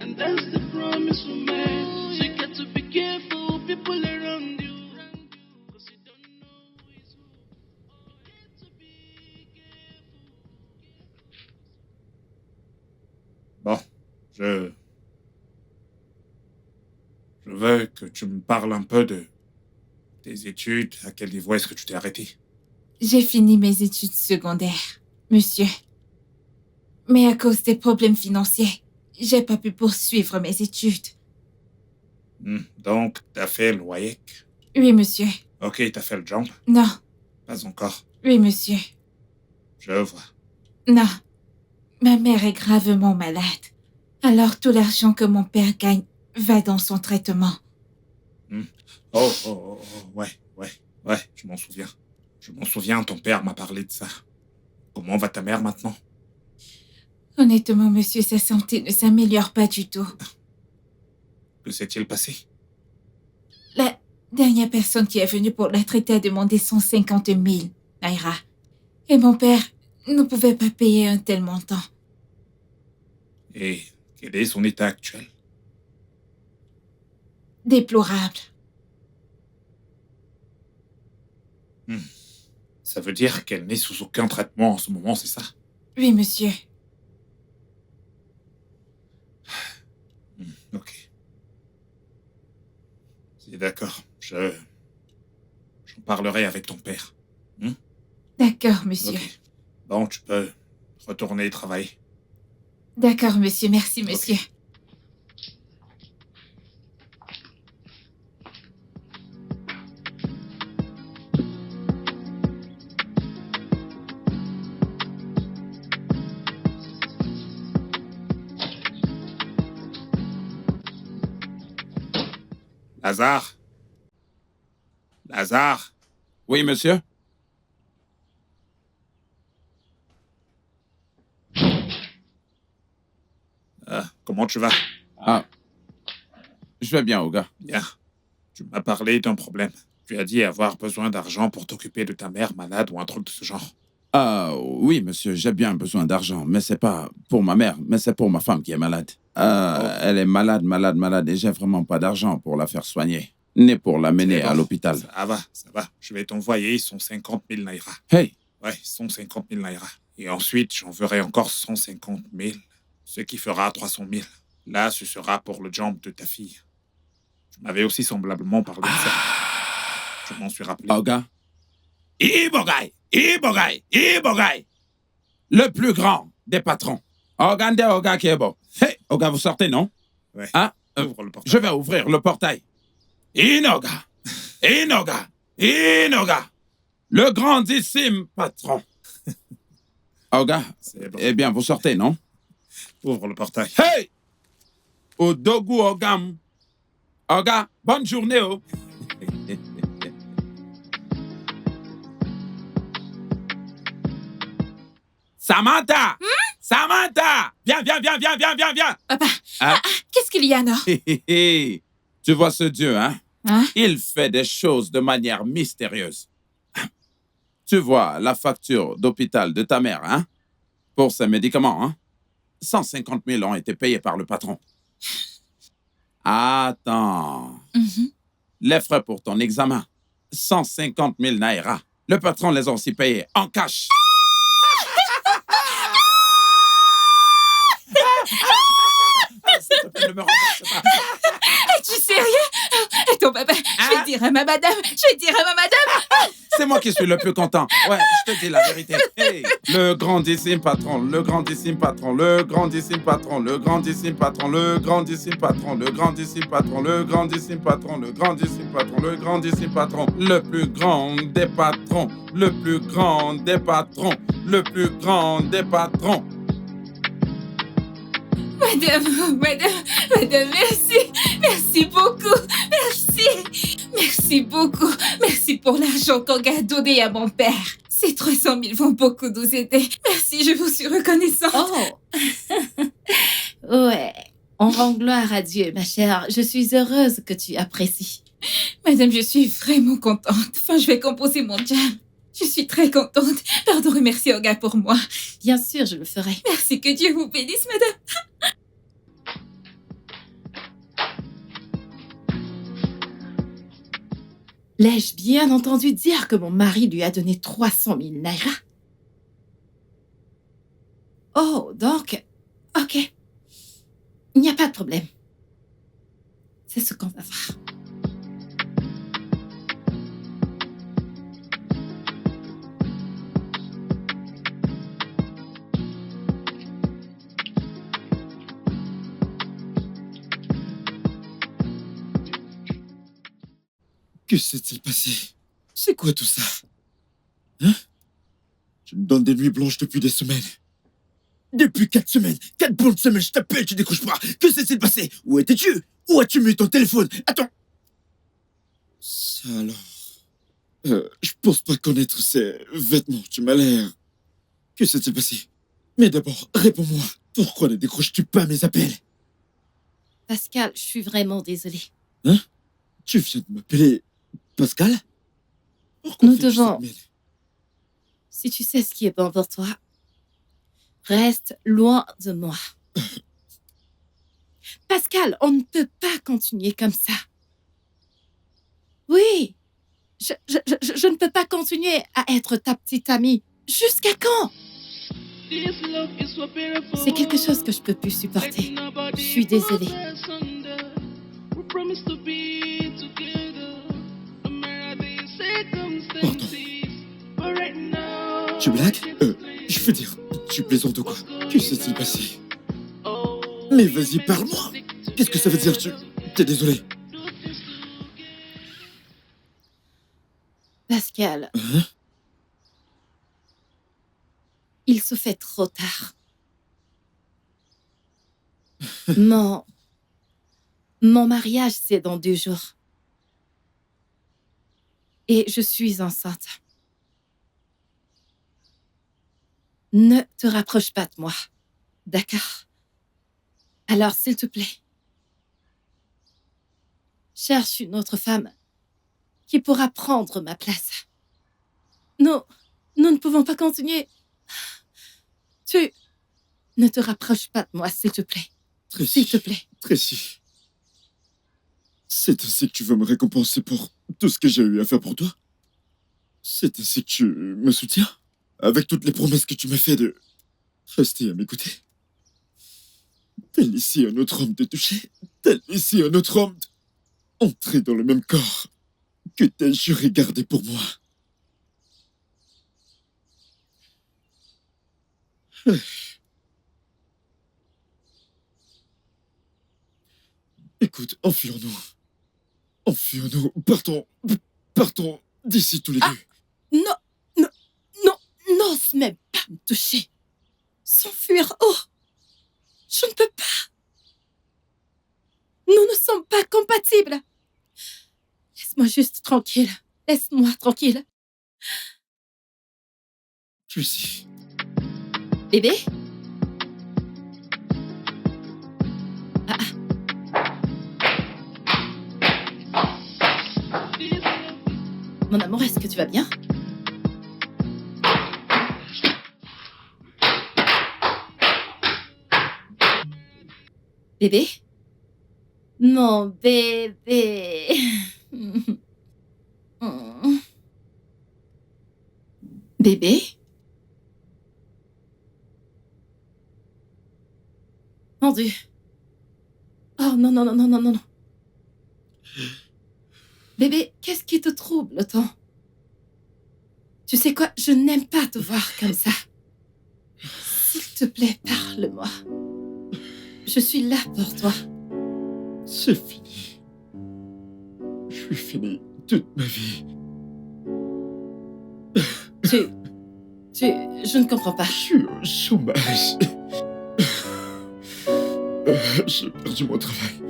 and that's the promise we made. So you got to be careful, people around you, 'cause you don't know who is who. Oh, you got to be careful. Bon, je veux que tu me parles un peu de tes études. À quel niveau est-ce que tu t'es arrêté? J'ai fini mes études secondaires, monsieur. Mais à cause des problèmes financiers, j'ai pas pu poursuivre mes études. Donc, t'as fait le WAEC? Oui, monsieur. Ok, t'as fait le jump? Non. Pas encore. Oui, monsieur. Je vois. Non. Ma mère est gravement malade. Alors tout l'argent que mon père gagne va dans son traitement. Ouais, je m'en souviens. Je m'en souviens, ton père m'a parlé de ça. Comment va ta mère maintenant? Honnêtement, monsieur, sa santé ne s'améliore pas du tout. Que s'est-il passé? La dernière personne qui est venue pour la traiter a demandé 150 000 naira. Et mon père ne pouvait pas payer un tel montant. Et quel est son état actuel? Déplorable. Ça veut dire qu'elle n'est sous aucun traitement en ce moment, c'est ça? Oui, monsieur. Ok. C'est d'accord. J'en parlerai avec ton père. D'accord, monsieur. Ok. Bon, tu peux retourner travailler. D'accord, monsieur. Merci, Ok. monsieur. Lazare? Lazare? Oui, monsieur? Comment tu vas? Ah. Je vais bien, Oga. Bien. Tu m'as parlé d'un problème. Tu as dit avoir besoin d'argent pour t'occuper de ta mère malade ou un truc de ce genre. Ah, oui, monsieur, j'ai bien besoin d'argent, mais c'est pas pour ma mère, mais c'est pour ma femme qui est malade. Elle est malade, et j'ai vraiment pas d'argent pour la faire soigner, ni pour l'amener à l'hôpital. Ça va. Je vais t'envoyer son 50 000 naira. Hey! Ouais, son 50 000 naira. Et ensuite, j'enverrai encore 150 000, ce qui fera 300 000. Là, ce sera pour le job de ta fille. Tu m'avais aussi semblablement parlé de ça. Je m'en suis rappelé. Oga. Ibogay! Le plus grand des patrons. Ogande Oga Kebo. Hey, Oga, vous sortez, non? Ouais. Hein? Ouvre le portail. Je vais ouvrir le portail. Inoga! Le grandissime patron. Oga, C'est bon. eh bien, vous sortez, non? Ouvre le portail. Hey! Odogu Ogam. Oga, bonne journée, oh. Samantha! Samantha! Viens! Papa, Hein? qu'est-ce qu'il y a, non? Tu vois ce Dieu, hein? Hein? Il fait des choses de manière mystérieuse. Tu vois la facture d'hôpital de ta mère, hein? Pour ses médicaments, hein? 150 000 ont été payés par le patron. Attends. Mhm. Les frais pour ton examen, 150 000 naira. Le patron les a aussi payés en cash. S'il te plaît, ne me renverse pas. Es-tu sérieux? Attends, papa, je vais dire à ma madame. C'est moi qui suis le plus content. Ouais, je te dis la vérité. Hey, le grandissime patron, le grandissime patron, le grandissime patron, le grandissime patron, le grandissime patron, le grandissime patron, le grandissime patron, le grandissime patron, le grandissime patron, le plus grand des patrons, le plus grand des patrons, le plus grand des patrons. Madame, merci beaucoup, merci beaucoup, merci pour l'argent qu'Oga a donné à mon père. Ces 300 000 vont beaucoup nous aider. Merci, je vous suis reconnaissante. Oh! Ouais. On rend gloire à Dieu, ma chère. Je suis heureuse que tu apprécies. Madame, je suis vraiment contente. Enfin, je vais composer mon jam. Je suis très contente. Pardon, remercie Oga pour moi. Bien sûr, je le ferai. Merci, que Dieu vous bénisse, madame. L'ai-je bien entendu dire que mon mari lui a donné 300 000 naira? Oh, donc, ok. Il n'y a pas de problème. C'est ce qu'on va faire. Que s'est-il passé? C'est quoi tout ça? Hein? Tu me donnes des nuits blanches depuis des semaines. Depuis 4 semaines, 4 bonnes semaines, je t'appelle, tu décroches pas. Que s'est-il passé? Où étais-tu? Où as-tu mis ton téléphone? Attends. Ça alors. Je pense pas connaître ces vêtements, tu m'as l'air. Que s'est-il passé? Mais d'abord, réponds-moi. Pourquoi ne décroches-tu pas mes appels? Pascal, je suis vraiment désolée. Hein? Tu viens de m'appeler Pascal? Pourquoi Nous fais-tu devons- cette mêlée? Si tu sais ce qui est bon pour toi, reste loin de moi. Pascal, on ne peut pas continuer comme ça. Oui, je ne peux pas continuer à être ta petite amie. Jusqu'à quand? C'est quelque chose que je peux plus supporter. Je suis désolée. Pardon. Tu blagues? Je veux dire, tu plaisantes ou quoi? Que s'est-il passé? Mais vas-y, parle-moi. Qu'est-ce que ça veut dire? T'es désolé? Pascal, Hein? il se fait trop tard. Mon mariage, c'est dans 2 jours. Et je suis enceinte. Ne te rapproche pas de moi. D'accord? Alors, s'il te plaît, cherche une autre femme qui pourra prendre ma place. Nous ne pouvons pas continuer. Tu ne te rapproches pas de moi, s'il te plaît. Tracy. S'il te plaît. Tracy. C'est ainsi que tu veux me récompenser pour tout ce que j'ai eu à faire pour toi? C'est ainsi que tu me soutiens? avec toutes les promesses que tu m'as fait de rester à mes côtés. T'as laissé un autre homme te toucher. T'as laissé un autre homme entrer dans le même corps que t'as juré garder pour moi. Écoute, enfuyons-nous. Enfuyons-nous. Partons d'ici tous les Ah. deux. Non, non, non, n'ose même pas me toucher. S'enfuir, oh, je ne peux pas. Nous ne sommes pas compatibles. Laisse-moi juste tranquille. Laisse-moi tranquille. Tracy. Bébé? Mon amour, est-ce que tu vas bien? Bébé? Mon bébé. Bébé? Mon Dieu. Oh non, non, non, non, non, non, non. Bébé, qu'est-ce qui te trouble tant? Tu sais quoi, je n'aime pas te voir comme ça. S'il te plaît, parle-moi. Je suis là pour toi. C'est fini. Je suis fini toute ma vie. Je ne comprends pas. Je suis au chômage. J'ai perdu mon travail.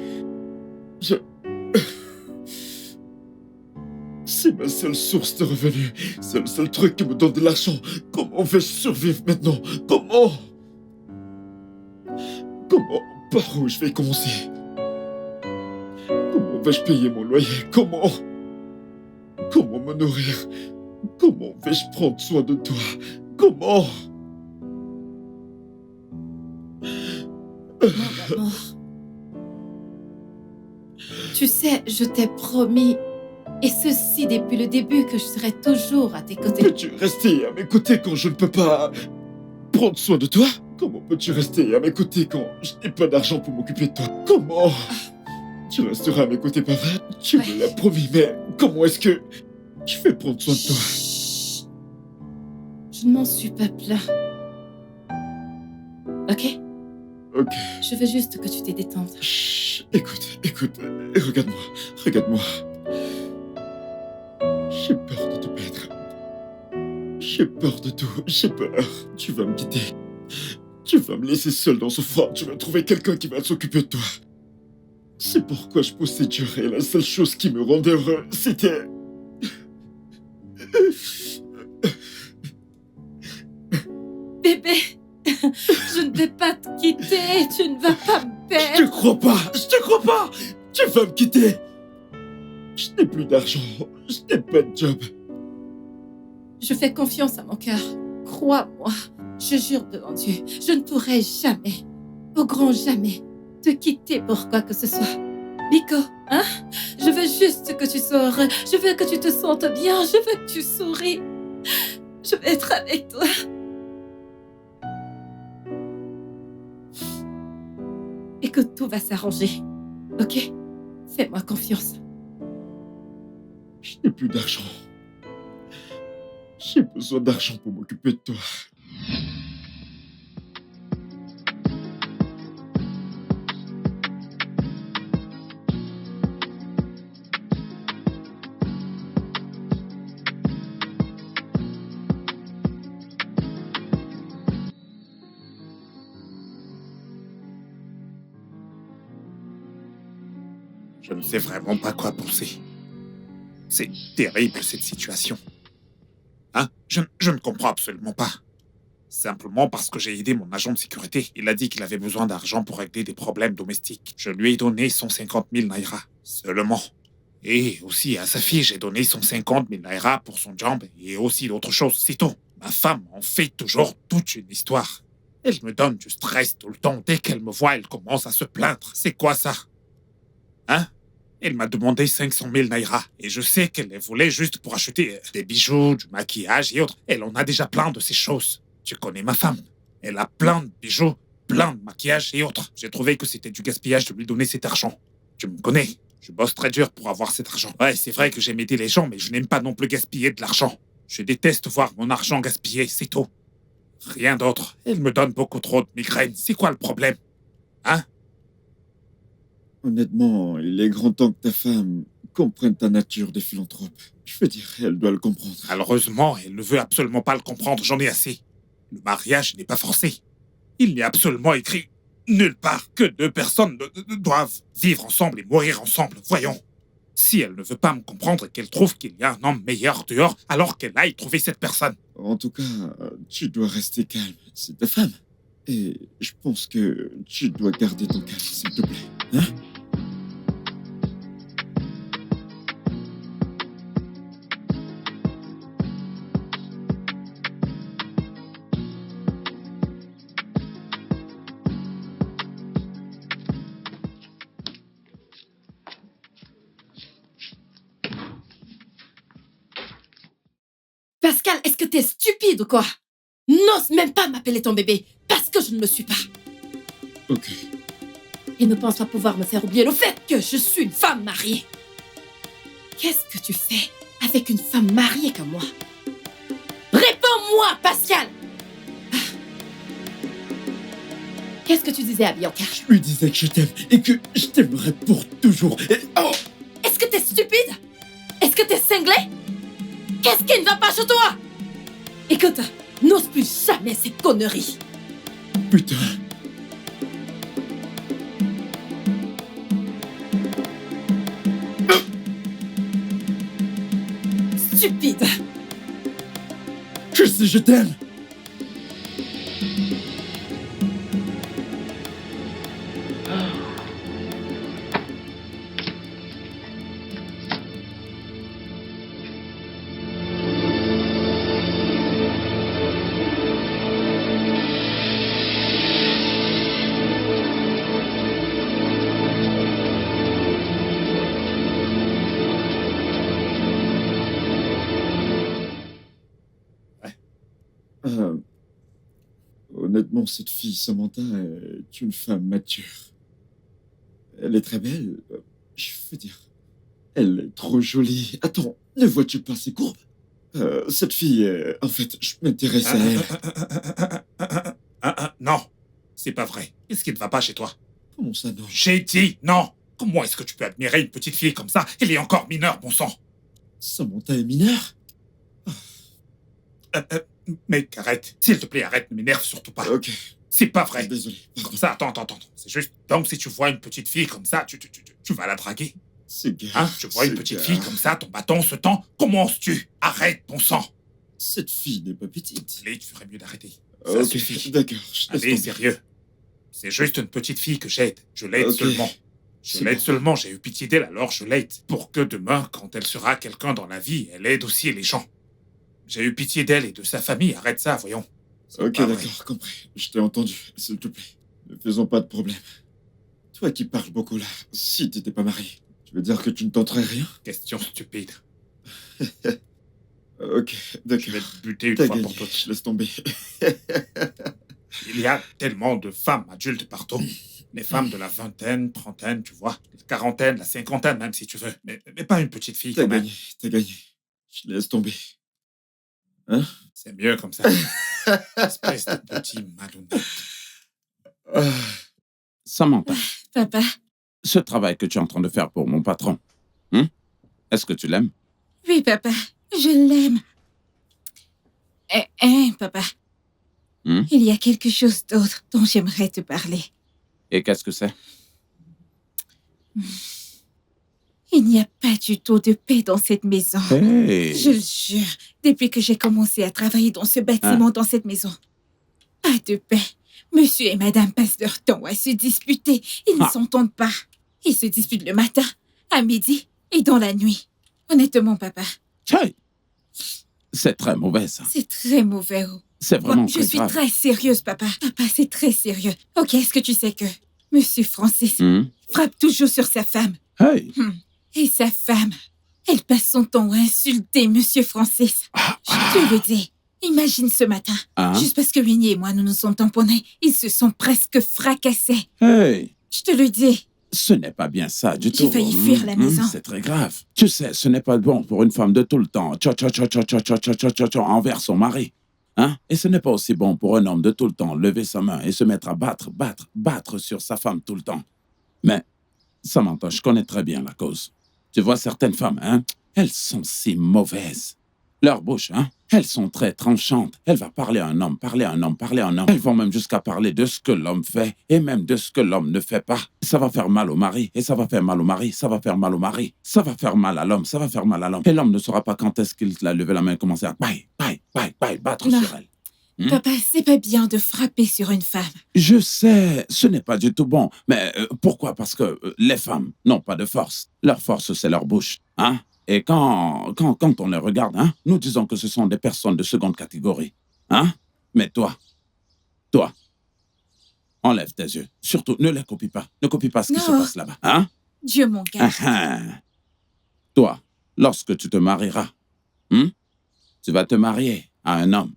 C'est ma seule source de revenus. C'est le seul truc qui me donne de l'argent. Comment vais-je survivre maintenant? Comment? Par où je vais commencer? Comment vais-je payer mon loyer? Comment me nourrir? Comment vais-je prendre soin de toi? Comment? Mon amour. Tu sais, je t'ai promis, et ceci depuis le début, que je serai toujours à tes côtés. Peux-tu rester à mes côtés quand je ne peux pas prendre soin de toi? Comment peux-tu rester à mes côtés quand je n'ai pas d'argent pour m'occuper de toi? Comment? Tu resteras à mes côtés, pas vrai? Tu me l'as promis, mais comment est-ce que je vais prendre soin de toi? Chut. Je ne m'en suis pas plaint. Ok? Ok. Je veux juste que tu te détendes. Chut. Écoute, regarde-moi. J'ai peur de te perdre. J'ai peur de tout, j'ai peur. Tu vas me quitter. Tu vas me laisser seul dans ce froid. Tu vas trouver quelqu'un qui va s'occuper de toi. C'est pourquoi je poussais dur et la seule chose qui me rendait heureux, c'était... Bébé, je ne vais pas te quitter. Tu ne vas pas me Je perdre. te crois pas. Tu vas me quitter. Je n'ai plus d'argent. Je n'ai pas de job. Je fais confiance à mon cœur. Crois-moi, je jure devant Dieu, je ne pourrai jamais, au grand jamais, te quitter pour quoi que ce soit. Nico, hein? Je veux juste que tu sors. Je veux que tu te sentes bien. Je veux que tu souris. Je veux être avec toi. Écoute, tout va s'arranger. Ok? Fais-moi confiance. Je n'ai plus d'argent. J'ai besoin d'argent pour m'occuper de toi. Je ne sais vraiment pas quoi penser. C'est terrible, cette situation. Hein? Je ne comprends absolument pas. Simplement parce que j'ai aidé mon agent de sécurité. Il a dit qu'il avait besoin d'argent pour régler des problèmes domestiques. Je lui ai donné 150 000 naira. Seulement. Et aussi à sa fille, j'ai donné 150 000 naira pour son job et aussi d'autres choses. C'est tout. Ma femme en fait toujours toute une histoire. Elle me donne du stress tout le temps. Dès qu'elle me voit, elle commence à se plaindre. C'est quoi ça? Hein? Elle m'a demandé 500 000 naira. Et je sais qu'elle les voulait juste pour acheter des bijoux, du maquillage et autres. Elle en a déjà plein de ces choses. Tu connais ma femme. Elle a plein de bijoux, plein de maquillage et autres. J'ai trouvé que c'était du gaspillage de lui donner cet argent. Tu me connais. Je bosse très dur pour avoir cet argent. Ouais, c'est vrai que j'aime aider les gens, mais je n'aime pas non plus gaspiller de l'argent. Je déteste voir mon argent gaspillé, c'est tout. Rien d'autre. Elle me donne beaucoup trop de migraines. C'est quoi le problème? Hein? Honnêtement, il est grand temps que ta femme comprenne ta nature de philanthrope. Je veux dire, elle doit le comprendre. Malheureusement, elle ne veut absolument pas le comprendre, j'en ai assez. Le mariage n'est pas forcé. Il n'est absolument écrit nulle part que deux personnes doivent vivre ensemble et mourir ensemble. Voyons. Si elle ne veut pas me comprendre et qu'elle trouve qu'il y a un homme meilleur dehors, alors qu'elle aille trouver cette personne. En tout cas, tu dois rester calme. C'est ta femme. Et je pense que tu dois garder ton calme, s'il te plaît. Hein? Pascal, est-ce que t'es stupide ou quoi? N'ose même pas m'appeler ton bébé, parce que je ne le suis pas. Ok. Et ne pense pas pouvoir me faire oublier le fait que je suis une femme mariée. Qu'est-ce que tu fais avec une femme mariée comme moi? Réponds-moi, Pascal! Qu'est-ce que tu disais à Bianca? Je lui disais que je t'aime et que je t'aimerai pour toujours. Et... Oh! Est-ce que t'es stupide? Est-ce que t'es cinglé? Qu'est-ce qui ne va pas chez toi? Écoute, n'ose plus jamais ces conneries. Putain. Stupide. Je sais, je t'aime. Honnêtement, cette fille, Samantha, est une femme mature. Elle est très belle. Je veux dire, elle est trop jolie. Attends, ne vois-tu pas ses courbes? Cette fille, en fait, je m'intéresse à elle. Non, c'est pas vrai. Qu'est-ce qui ne va pas chez toi? Comment ça, non? J'ai dit non. Comment est-ce que tu peux admirer une petite fille comme ça? Elle est encore mineure, bon sang. Samantha est mineure? Mec, arrête. S'il te plaît, arrête, ne m'énerve surtout pas. Ok, C'est pas vrai. désolé. Pardon. Comme ça, attends. C'est juste, donc si tu vois une petite fille comme ça, tu vas la draguer. C'est gars. Hein? Tu vois une petite fille comme ça, ton bâton se tend, comment oses-tu? Arrête, bon sang. Cette fille n'est pas petite. Allez, tu ferais mieux d'arrêter. Ça Ok, suffit. d'accord. Je laisse Allez, tomber. sérieux. C'est juste une petite fille que j'aide. Je l'aide Ok. seulement. Je C'est l'aide bon. seulement, j'ai eu pitié d'elle, alors je l'aide. Pour que demain, quand elle sera quelqu'un dans la vie, elle aide aussi les gens. J'ai eu pitié d'elle et de sa famille, arrête ça, voyons. C'est Ok, pas vrai. d'accord, compris. Je t'ai entendu, s'il te plaît. Ne faisons pas de problème. Toi qui parles beaucoup là, si t'étais pas marié, tu veux dire que tu ne tenterais rien? Question stupide. Ok, Je d'accord. vais te buter une T'as fois gagné, pour toutes. je laisse tomber. Il y a tellement de femmes adultes partout. Les femmes de la vingtaine, trentaine, tu vois. La quarantaine, la cinquantaine même si tu veux. Mais pas une petite fille T'as quand même. gagné, t'as gagné. Je laisse tomber. Hein? C'est mieux comme ça. Espèce de petit malhonnête. Ah, Samantha, Papa, ce travail que tu es en train de faire pour mon patron, est-ce que tu l'aimes? oui, papa, je l'aime. Papa, il y a quelque chose d'autre dont j'aimerais te parler. Et qu'est-ce que c'est? Il n'y a pas du tout de paix dans cette maison. Hey! Je le jure, depuis que j'ai commencé à travailler dans ce bâtiment, dans cette maison. Pas de paix. Monsieur et madame passent leur temps à se disputer. Ils ne s'entendent pas. Ils se disputent le matin, à midi et dans la nuit. Honnêtement, papa, Hey! C'est très mauvais, ça. c'est très mauvais. C'est vraiment Je très suis grave. très sérieuse, papa. Papa, c'est très sérieux. Ok, est-ce que tu sais que Monsieur Francis Hmm? frappe toujours sur sa femme? Hey! Et sa femme, elle passe son temps à insulter Monsieur Francis. Je te le dis. Imagine ce matin, juste parce que Winnie et moi nous nous sommes tamponnés, ils se sont presque fracassés. Hey, Je te le dis. ce n'est pas bien ça du tout. J'ai failli fuir la maison. C'est très grave. Tu sais, ce n'est pas bon pour une femme de tout le temps envers son mari. Hein? Et ce n'est pas aussi bon pour un homme de tout le temps lever sa main et se mettre à battre sur sa femme tout le temps. Mais, Samantha, je connais très bien la cause. Tu vois, certaines femmes, hein, elles sont si mauvaises. Leurs bouches, hein, elles sont très tranchantes. Elles vont parler à un homme. Elles vont même jusqu'à parler de ce que l'homme fait et même de ce que l'homme ne fait pas. Ça va faire mal au mari, et ça va faire mal au mari, ça va faire mal au mari, ça va faire mal à l'homme, ça va faire mal à l'homme. Et l'homme ne saura pas quand est-ce qu'il a levé la main et commencé à battre Non. sur elle. Papa, c'est pas bien de frapper sur une femme. Je sais, ce n'est pas du tout bon. Mais pourquoi? Parce que les femmes n'ont pas de force. Leur force, c'est leur bouche. Hein? Et quand on les regarde, hein, nous disons que ce sont des personnes de seconde catégorie. Hein? Mais toi, enlève tes yeux. Surtout, ne les copie pas. Ne copie pas ce qui se passe là-bas. Hein? Dieu mon gars. Toi, lorsque tu te marieras, tu vas te marier à un homme.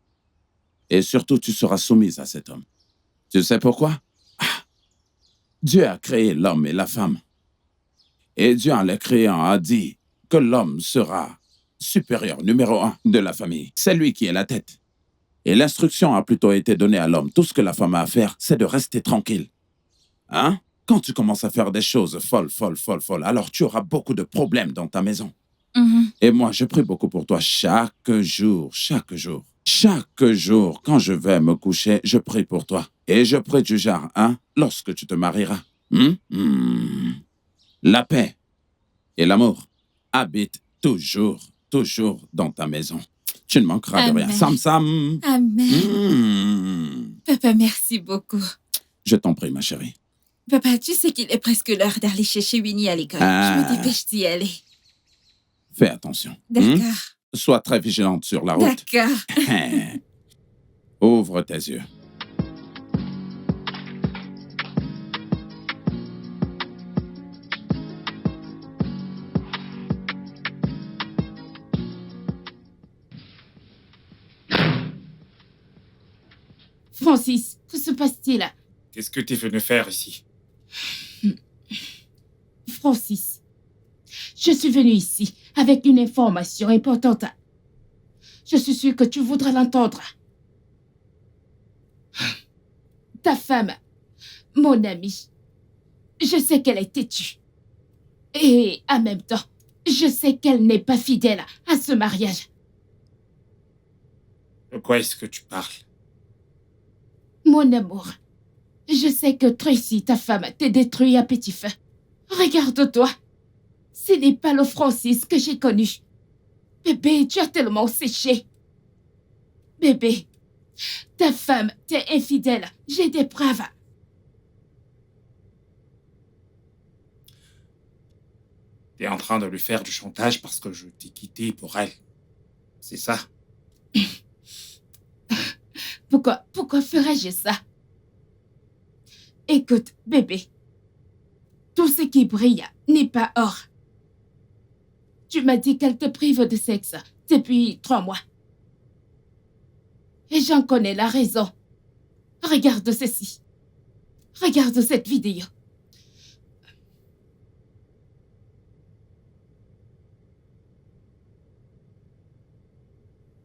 Et surtout, tu seras soumise à cet homme. Tu sais pourquoi? Dieu a créé l'homme et la femme. Et Dieu, en les créant, a dit que l'homme sera supérieur, numéro 1 de la famille. C'est lui qui est la tête. Et l'instruction a plutôt été donnée à l'homme. Tout ce que la femme a à faire, c'est de rester tranquille. Hein? Quand tu commences à faire des choses folles, alors tu auras beaucoup de problèmes dans ta maison. Et moi, je prie beaucoup pour toi chaque jour. Chaque jour, quand je vais me coucher, je prie pour toi. Et je prie du genre, hein, lorsque tu te marieras. La paix et l'amour habitent toujours dans ta maison. Tu ne manqueras de rien. Sam. Amen. Papa, merci beaucoup. Je t'en prie, ma chérie. Papa, tu sais qu'il est presque l'heure d'aller chercher Winnie à l'école. Je me dépêche d'y aller. Fais attention. D'accord. Sois très vigilante sur la route. D'accord. Ouvre tes yeux. Francis, que se passe-t-il? Qu'est-ce que tu es venu faire ici? Francis, je suis venue ici avec une information importante. Je suis sûre que tu voudras l'entendre. Ta femme, mon amie, je sais qu'elle est têtue. Et en même temps, je sais qu'elle n'est pas fidèle à ce mariage. De quoi est-ce que tu parles? Mon amour, je sais que Tracy, ta femme, t'est détruite à petit feu. Regarde-toi. Ce n'est pas le Francis que j'ai connu. Bébé, tu as tellement séché. Bébé, ta femme t'est infidèle. J'ai des preuves. Tu es en train de lui faire du chantage parce que je t'ai quitté pour elle. C'est ça? Pourquoi ferais-je ça? Écoute, bébé. Tout ce qui brille n'est pas or. Tu m'as dit qu'elle te prive de sexe depuis 3 mois. Et j'en connais la raison. Regarde ceci. Regarde cette vidéo.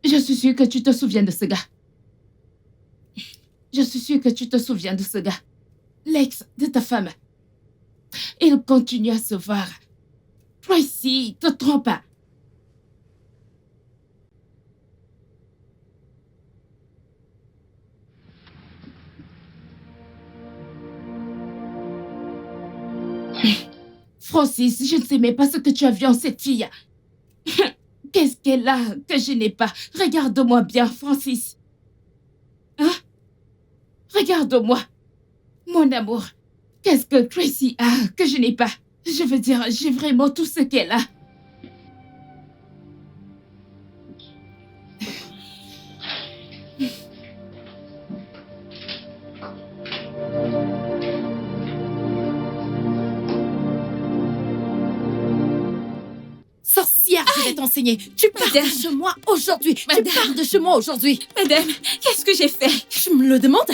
Je suis sûre que tu te souviens de ce gars. Je suis sûre que tu te souviens de ce gars. L'ex de ta femme. Il continue à se voir. Tracy, te trompe pas. Francis, je ne sais même pas ce que tu as vu en cette fille. Qu'est-ce qu'elle a que je n'ai pas? Regarde-moi bien, Francis. Hein? Regarde-moi. Mon amour. Qu'est-ce que Tracy a que je n'ai pas? Je veux dire, j'ai vraiment tout ce qu'elle a. vais t'enseigner. Tu pars de Madame. chez moi aujourd'hui. Madame. Tu pars de chez moi aujourd'hui. Madame, qu'est-ce que j'ai fait? Je me le demande.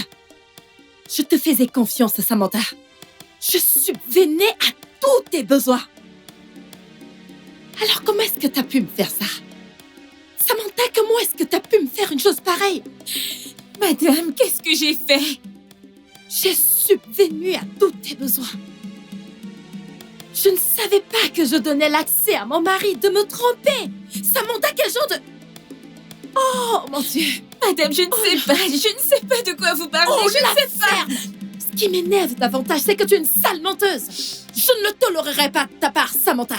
Je te faisais confiance, Samantha. Je subvenais à tous tes besoins. Alors comment est-ce que t'as pu me faire ça? Samantha, comment est-ce que t'as pu me faire une chose pareille? Madame, qu'est-ce que j'ai fait? J'ai subvenu à tous tes besoins. Je ne savais pas que je donnais l'accès à mon mari de me tromper. Samantha, quel genre de... Oh, mon Dieu. Madame, je ne sais pas. Je ne sais pas de quoi vous parlez. Oh, je ne sais pas. ferme. Ce qui m'énerve davantage, c'est que tu es une sale menteuse. Je ne le tolérerai pas de ta part, Samantha.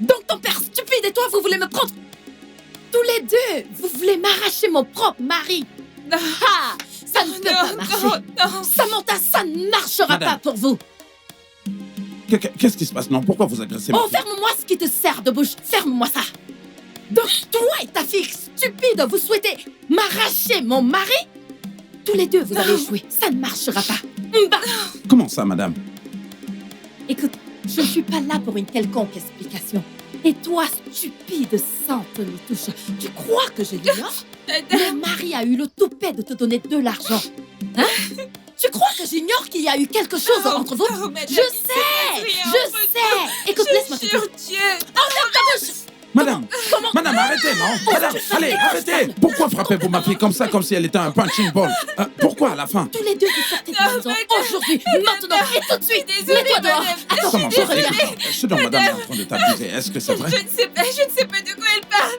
Donc ton père stupide et toi, vous voulez me prendre... Tous les deux, vous voulez m'arracher mon propre mari. Non. Ah, ça ne peut pas marcher. non. Samantha, ça ne marchera Madame. pas pour vous. Qu'est-ce qui se passe? Non, pourquoi vous agressez ma Oh, fille? ferme-moi ce qui te sert de bouche. Ferme-moi ça. Donc, toi et ta fille stupide, vous souhaitez m'arracher mon mari? Tous les deux, vous allez échouer. Ça ne marchera pas. Bah. Comment ça, madame? Écoute, je ne suis pas là pour une quelconque explication. Et toi, stupide, sans Tony Touche, tu crois que je l'ignore? Mon mari a eu le toupet de te donner de l'argent. Hein? Tu crois que j'ignore qu'il y a eu quelque chose entre vous? Non, madame, Je il sais, s'est passé je entre sais. Écoute, laisse-moi te Sur dire. Dieu. Ferme ta bouche. Madame! Comment? Madame, arrêtez, non? Madame, allez, arrêtez! Pourquoi frappez-vous ma fille comme ça, comme si elle était un punching ball? Pourquoi à la fin? Tous les deux, vous sortez de la Non, maison madame. aujourd'hui, maintenant et tout de suite. Désolée, Mets-toi dehors. madame. Attends, Comment je ça? reviens. Ce dont madame est en train de t'accuser, est-ce que c'est vrai? Je ne sais pas de quoi elle parle.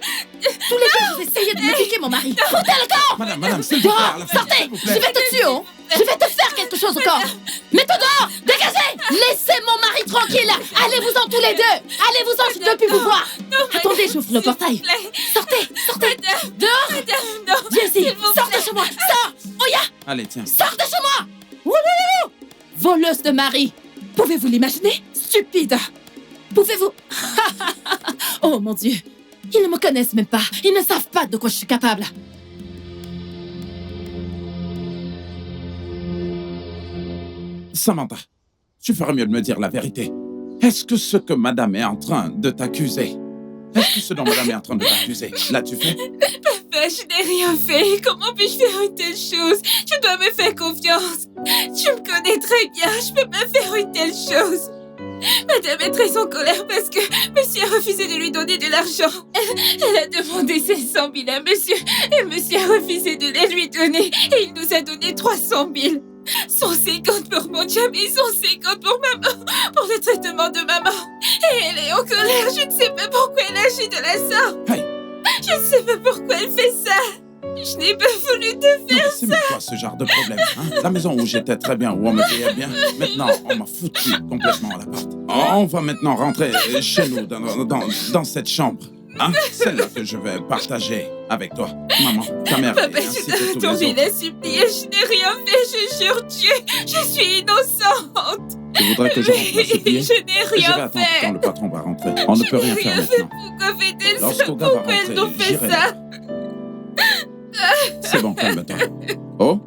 Tous les deux, vous essayez de me piquer mon mari. Foutez le camp. Madame, s'il vous plaît, à Dehors, la fin, sortez. s'il vous Je plaît. vais te tuer, hein. Je vais te faire quelque chose encore. Mets-toi dehors. Dégagez. Laissez mon mari tranquille. Allez-vous-en tous les deux. Allez-vous-en, je ne veux plus vous voir. Attendez, j'ouvre le portail. Sortez. Madame, Dehors. madame, non. Viens ici. S'il vous Sors de plaît. chez moi. Sors. Oya. Allez, tiens. Sors de chez moi. Wouhou. Voleuse de mari. Pouvez-vous l'imaginer? Stupide. Pouvez-vous... Oh mon Dieu. Ils ne me connaissent même pas. Ils ne savent pas de quoi je suis capable. Samantha, tu ferais mieux de me dire la vérité. Est-ce que ce que madame est en train de t'accuser, est-ce que ce dont madame est en train de t'accuser, l'as-tu fait? Papa, je n'ai rien fait. Comment puis-je faire une telle chose? Tu dois me faire confiance. Tu me connais très bien. Je peux pas faire une telle chose. Madame est très en colère parce que monsieur a refusé de lui donner de l'argent. Elle a demandé 500 000 à monsieur et monsieur a refusé de les lui donner et il nous a donné 300 000. 150 pour mon job et 150 pour maman, pour le traitement de maman. Et elle est en colère. Je ne sais pas pourquoi elle agit de la sorte. Hey. Je ne sais pas pourquoi elle fait ça. Je n'ai pas voulu te Non, faire. mais c'est même quoi ce genre de problème, hein? La maison où j'étais très bien, où on me payait bien, maintenant on m'a foutu complètement à la porte. On va maintenant rentrer chez nous, dans cette chambre. Hein? Celle-là que je vais partager avec toi, maman, ta mère Papa, et ainsi je que t'ai tous les attendu autres. la supplier. Je n'ai rien fait. Je jure Dieu. Je suis innocente. Tu voudrais que je rentre la supplier? Je n'ai Je vais rien attendre quand fait. le patron va rentrer. On ne peut rien faire maintenant. Pourquoi fait-elle ça? Lorsqu'Oga va Pourquoi elle nous rentrer, fait j'irai. ça? C'est bon, calme-toi. Oh,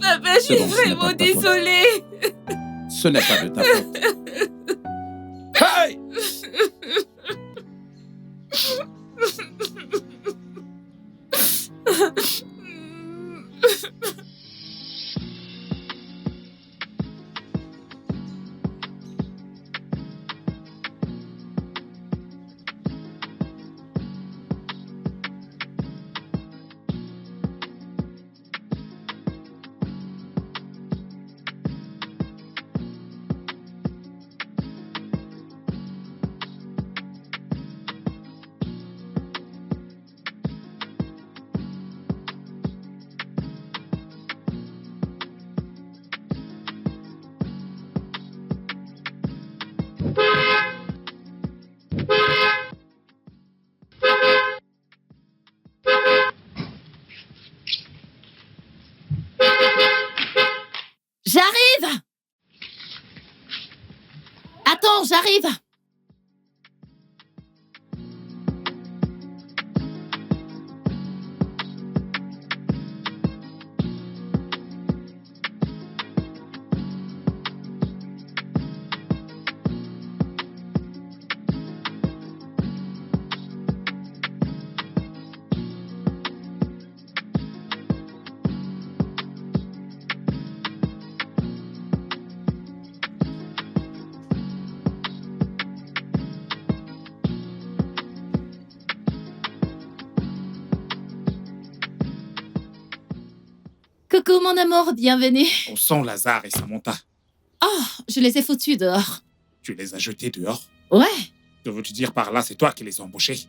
Papa, je C'est suis bon, ce n'est vraiment pas de ta faute. désolée. ce n'est pas de ta faute. Hey! J'arrive. Attends, j'arrive. Coucou mon amour, bienvenue. Où sont Lazare et Samantha? Oh, je les ai foutus dehors. Tu les as jetés dehors? Ouais. Que veux-tu dire par là? C'est toi qui les as embauchés?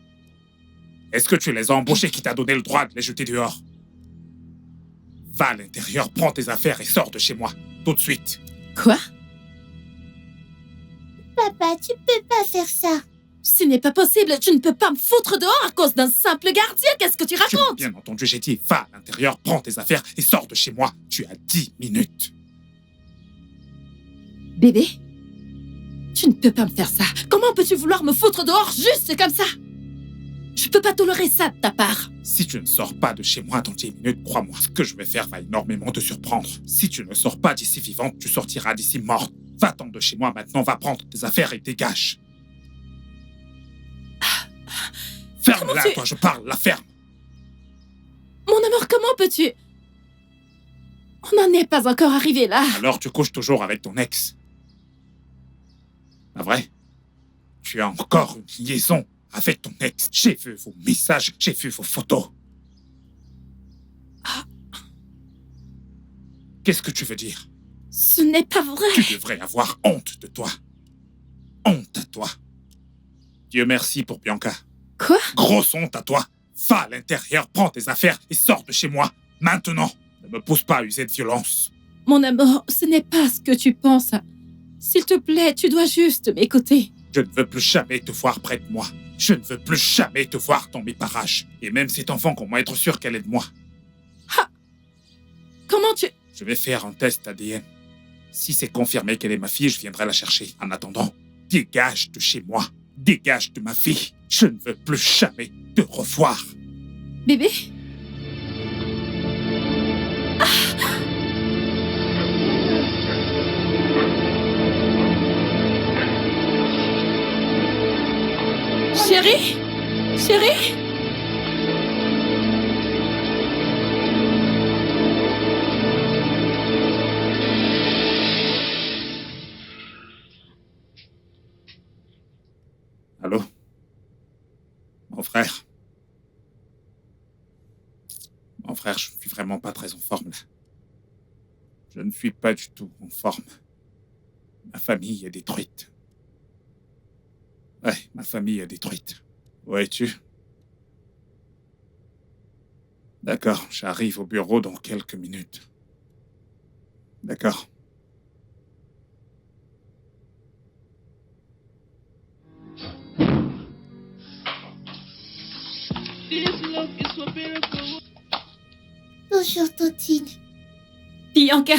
Est-ce que tu les as embauchés qui t'a donné le droit de les jeter dehors? Va à l'intérieur, prends tes affaires et sors de chez moi. Tout de suite. Quoi? Papa, tu peux pas faire ça. Ce n'est pas possible, tu ne peux pas me foutre dehors à cause d'un simple gardien, qu'est-ce que tu Tu m'as racontes? bien entendu, j'ai dit, va à l'intérieur, prends tes affaires et sors de chez moi. Tu as 10 minutes. Bébé? Tu ne peux pas me faire ça. Comment peux-tu vouloir me foutre dehors juste comme ça? Je peux pas tolérer ça de ta part. Si tu ne sors pas de chez moi dans 10 minutes, crois-moi, ce que je vais faire va énormément te surprendre. Si tu ne sors pas d'ici vivante, tu sortiras d'ici morte. Va-t'en de chez moi maintenant, va prendre tes affaires et dégage. Ferme-la, Comment tu- toi, je parle, la ferme. Mon amour, comment peux-tu? On n'en est pas encore arrivé là. Alors tu couches toujours avec ton ex. Pas vrai? Tu as encore une liaison avec ton ex. J'ai vu vos messages, j'ai vu vos photos. Qu'est-ce que tu veux dire? Ce n'est pas vrai. Tu devrais avoir honte de toi. Honte à toi. Dieu merci pour Bianca. Quoi? Grosse honte à toi. Va à l'intérieur, prends tes affaires et sors de chez moi. Maintenant. Ne me pousse pas à user de violence. Mon amour, ce n'est pas ce que tu penses. S'il te plaît, tu dois juste m'écouter. Je ne veux plus jamais te voir près de moi. Je ne veux plus jamais te voir dans mes parages. Et même cet enfant, comment être sûr qu'elle est de moi? Comment tu... Je vais faire un test ADN. Si c'est confirmé qu'elle est ma fille, je viendrai la chercher. En attendant, dégage de chez moi. Dégage de ma fille. Je ne veux plus jamais te revoir. Bébé? Chérie? Chérie? Allô? Mon frère? Mon frère, je ne suis vraiment pas très en forme là. Je ne suis pas du tout en forme. Ma famille est détruite. Ouais, ma famille est détruite. Où es-tu? D'accord, j'arrive au bureau dans quelques minutes. D'accord. This love is so beautiful. Bonjour, Tontine. Bianca?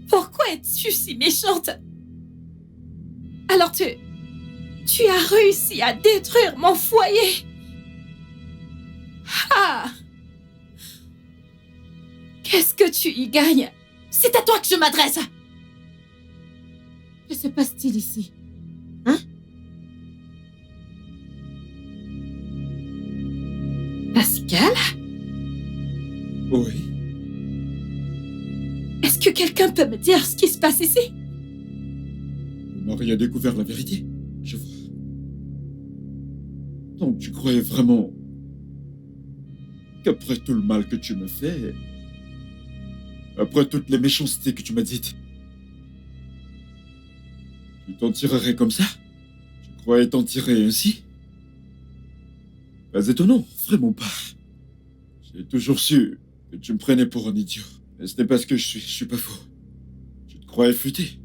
Pourquoi es-tu si méchante? Alors tu as réussi à détruire mon foyer. Ah! Qu'est-ce que tu y gagnes? C'est à toi que je m'adresse. Que se passe-t-il ici? Hein? Pascal? Oui. Est-ce que quelqu'un peut me dire ce qui se passe ici? Marie a découvert la vérité. Je vois. Donc tu croyais vraiment qu'après tout le mal que tu me fais, après toutes les méchancetés que tu m'as dites, tu t'en tirerais comme ça? Tu croyais t'en tirer ainsi? Pas étonnant, vraiment pas. J'ai toujours su que tu me prenais pour un idiot. Mais ce n'est pas ce que je suis pas fou. Tu te croyais futé?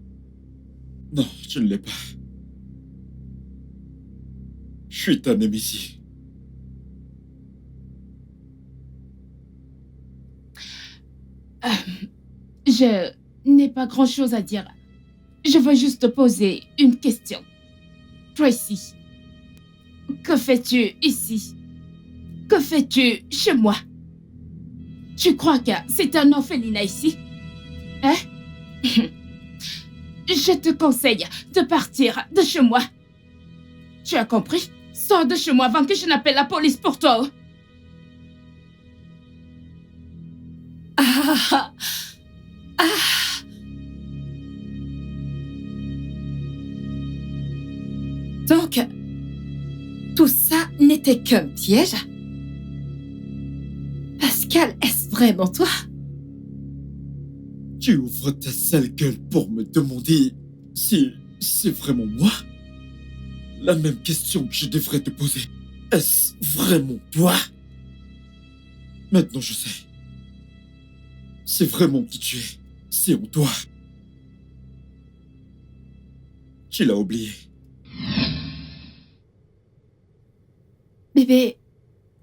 Non, tu ne l'es pas. Je suis ta némésie. Je n'ai pas grand-chose à dire. Je veux juste te poser une question. Tracy, que fais-tu ici? Que fais-tu chez moi? Tu crois que c'est un orphelinat ici? Hein? Je te conseille de partir de chez moi. Tu as compris? Sors de chez moi avant que je n'appelle la police pour toi. Ah! Ah! Donc, tout ça n'était qu'un piège? Pascal, est-ce vraiment toi? Tu ouvres ta sale gueule pour me demander si c'est vraiment moi? La même question que je devrais te poser. Est-ce vraiment toi? Maintenant je sais. C'est vraiment qui tu es. C'est en toi. Tu l'as oublié. Bébé,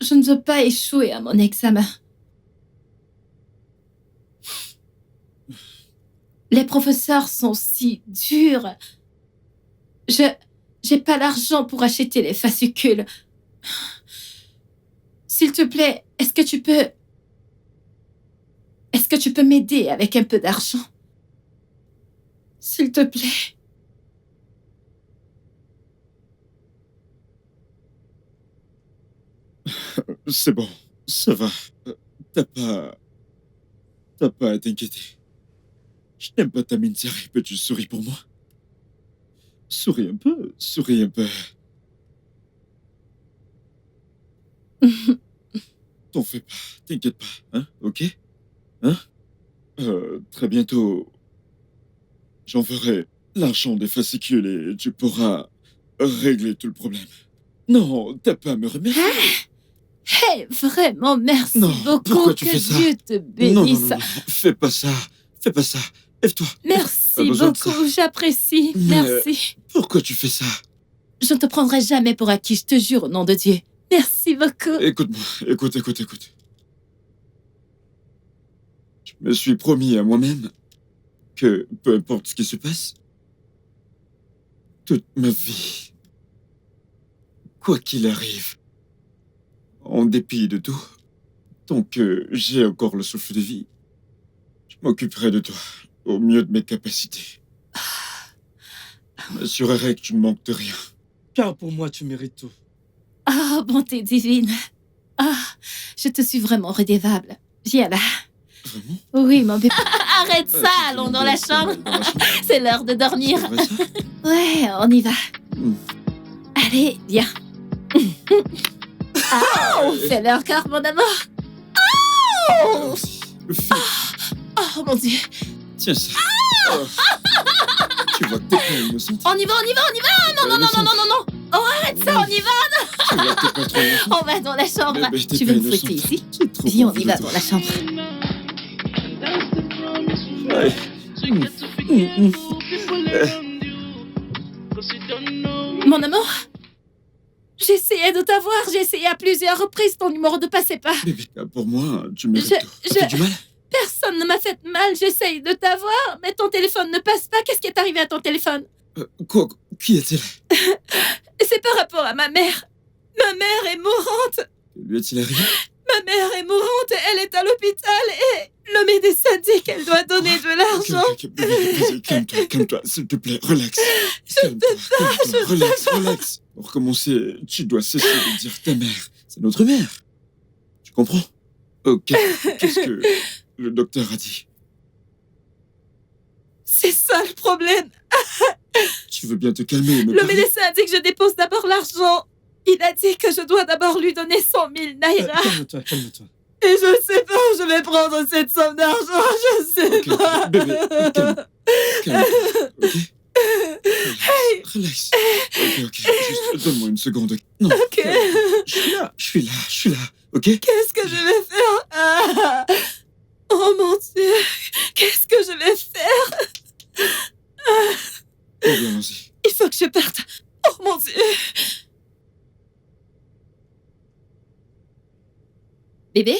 je ne veux pas échouer à mon examen. Les professeurs sont si durs. J'ai pas l'argent pour acheter les fascicules. S'il te plaît, est-ce que tu peux m'aider avec un peu d'argent? S'il te plaît. C'est bon, ça va. T'as pas à t'inquiéter. Je n'aime pas ta mine sérieuse. Peux-tu sourire pour moi? Souris un peu, souris un peu. T'en fais pas, t'inquiète pas, hein, ok? Hein? Très bientôt, j'enverrai l'argent des fascicules et tu pourras régler tout le problème. Non, t'as pas à me remercier. Hey, vraiment, merci Non, beaucoup. pourquoi tu que fais ça? Dieu te Non, bénisse. non, fais pas ça, fais pas ça. Lève-toi. Pas Merci besoin de ça. beaucoup, j'apprécie. Mais- Merci. Pourquoi tu fais ça? Je ne te prendrai jamais pour acquis, je te jure, au nom de Dieu. Merci beaucoup. Écoute-moi, écoute. Je me suis promis à moi-même que peu importe ce qui se passe, toute ma vie, quoi qu'il arrive, en dépit de tout, tant que j'ai encore le souffle de vie, je m'occuperai de toi au mieux de mes capacités. Je m'assurerai que tu ne manques de rien. Car pour moi, tu mérites tout. Ah, bonté divine. Ah, je te suis vraiment redevable. Viens là. Vraiment? Oui, mon bébé. Arrête ça, Tu allons te dans la demandes chambre. dans la chambre? C'est l'heure de dormir. C'est vrai, ça? Ouais, on y va. Mm. Allez, viens. Ah, on fait leur corps, mon amour. Oh, Fais- oh mon Dieu. Tiens ça. Oh. Tu vois que t'es pas innocente. On y va. Non. Oh, arrête ça, on y va. Tu vois que t'es pas trop innocente. On va dans la chambre. Mais t'es Tu pas veux me fouetter innocente. ici? C'est trop Viens, on envie y de va toi. dans la chambre. That's the promise we Ouais. made. So you get to forget who people around you. 'Cause you don't know. Mon amour, j'ai essayé de t'avoir. J'ai essayé à plusieurs reprises. Ton numéro ne passait pas. Bébé, pour moi, tu mérites Je- tout. Ça fait du mal? Personne ne m'a fait mal. J'essaye de t'avoir, mais ton téléphone ne passe pas. Qu'est-ce qui est arrivé à ton téléphone? Quoi? Qui est-il? C'est par rapport à ma mère. Ma mère est mourante. Lui est-il arrivé? Ma mère est mourante. Elle est à l'hôpital et le médecin dit qu'elle doit donner de l'argent. Ok, bébé, vas-y, calme-toi, s'il te plaît, relax. Calme-toi, relax. Pour commencer, tu dois cesser de dire ta mère. C'est notre mère. Tu comprends? Ok, qu'est-ce que le docteur a dit? C'est ça le problème. Tu veux bien te calmer et me Le parler? médecin a dit que je dépose d'abord l'argent. Il a dit que je dois d'abord lui donner 100 000 naira. Calme-toi. Et je ne sais pas où je vais prendre cette somme d'argent. Je sais Ok, pas. bébé, calme-toi, ok? Relax. Ok, juste donne-moi une seconde. Non, Ok. je suis là, ok? Qu'est-ce que je vais faire? Ah. Oh mon Dieu. Qu'est-ce que je vais faire? Eh bien, allons-y. Il faut que je parte. Oh mon Dieu. Bébé?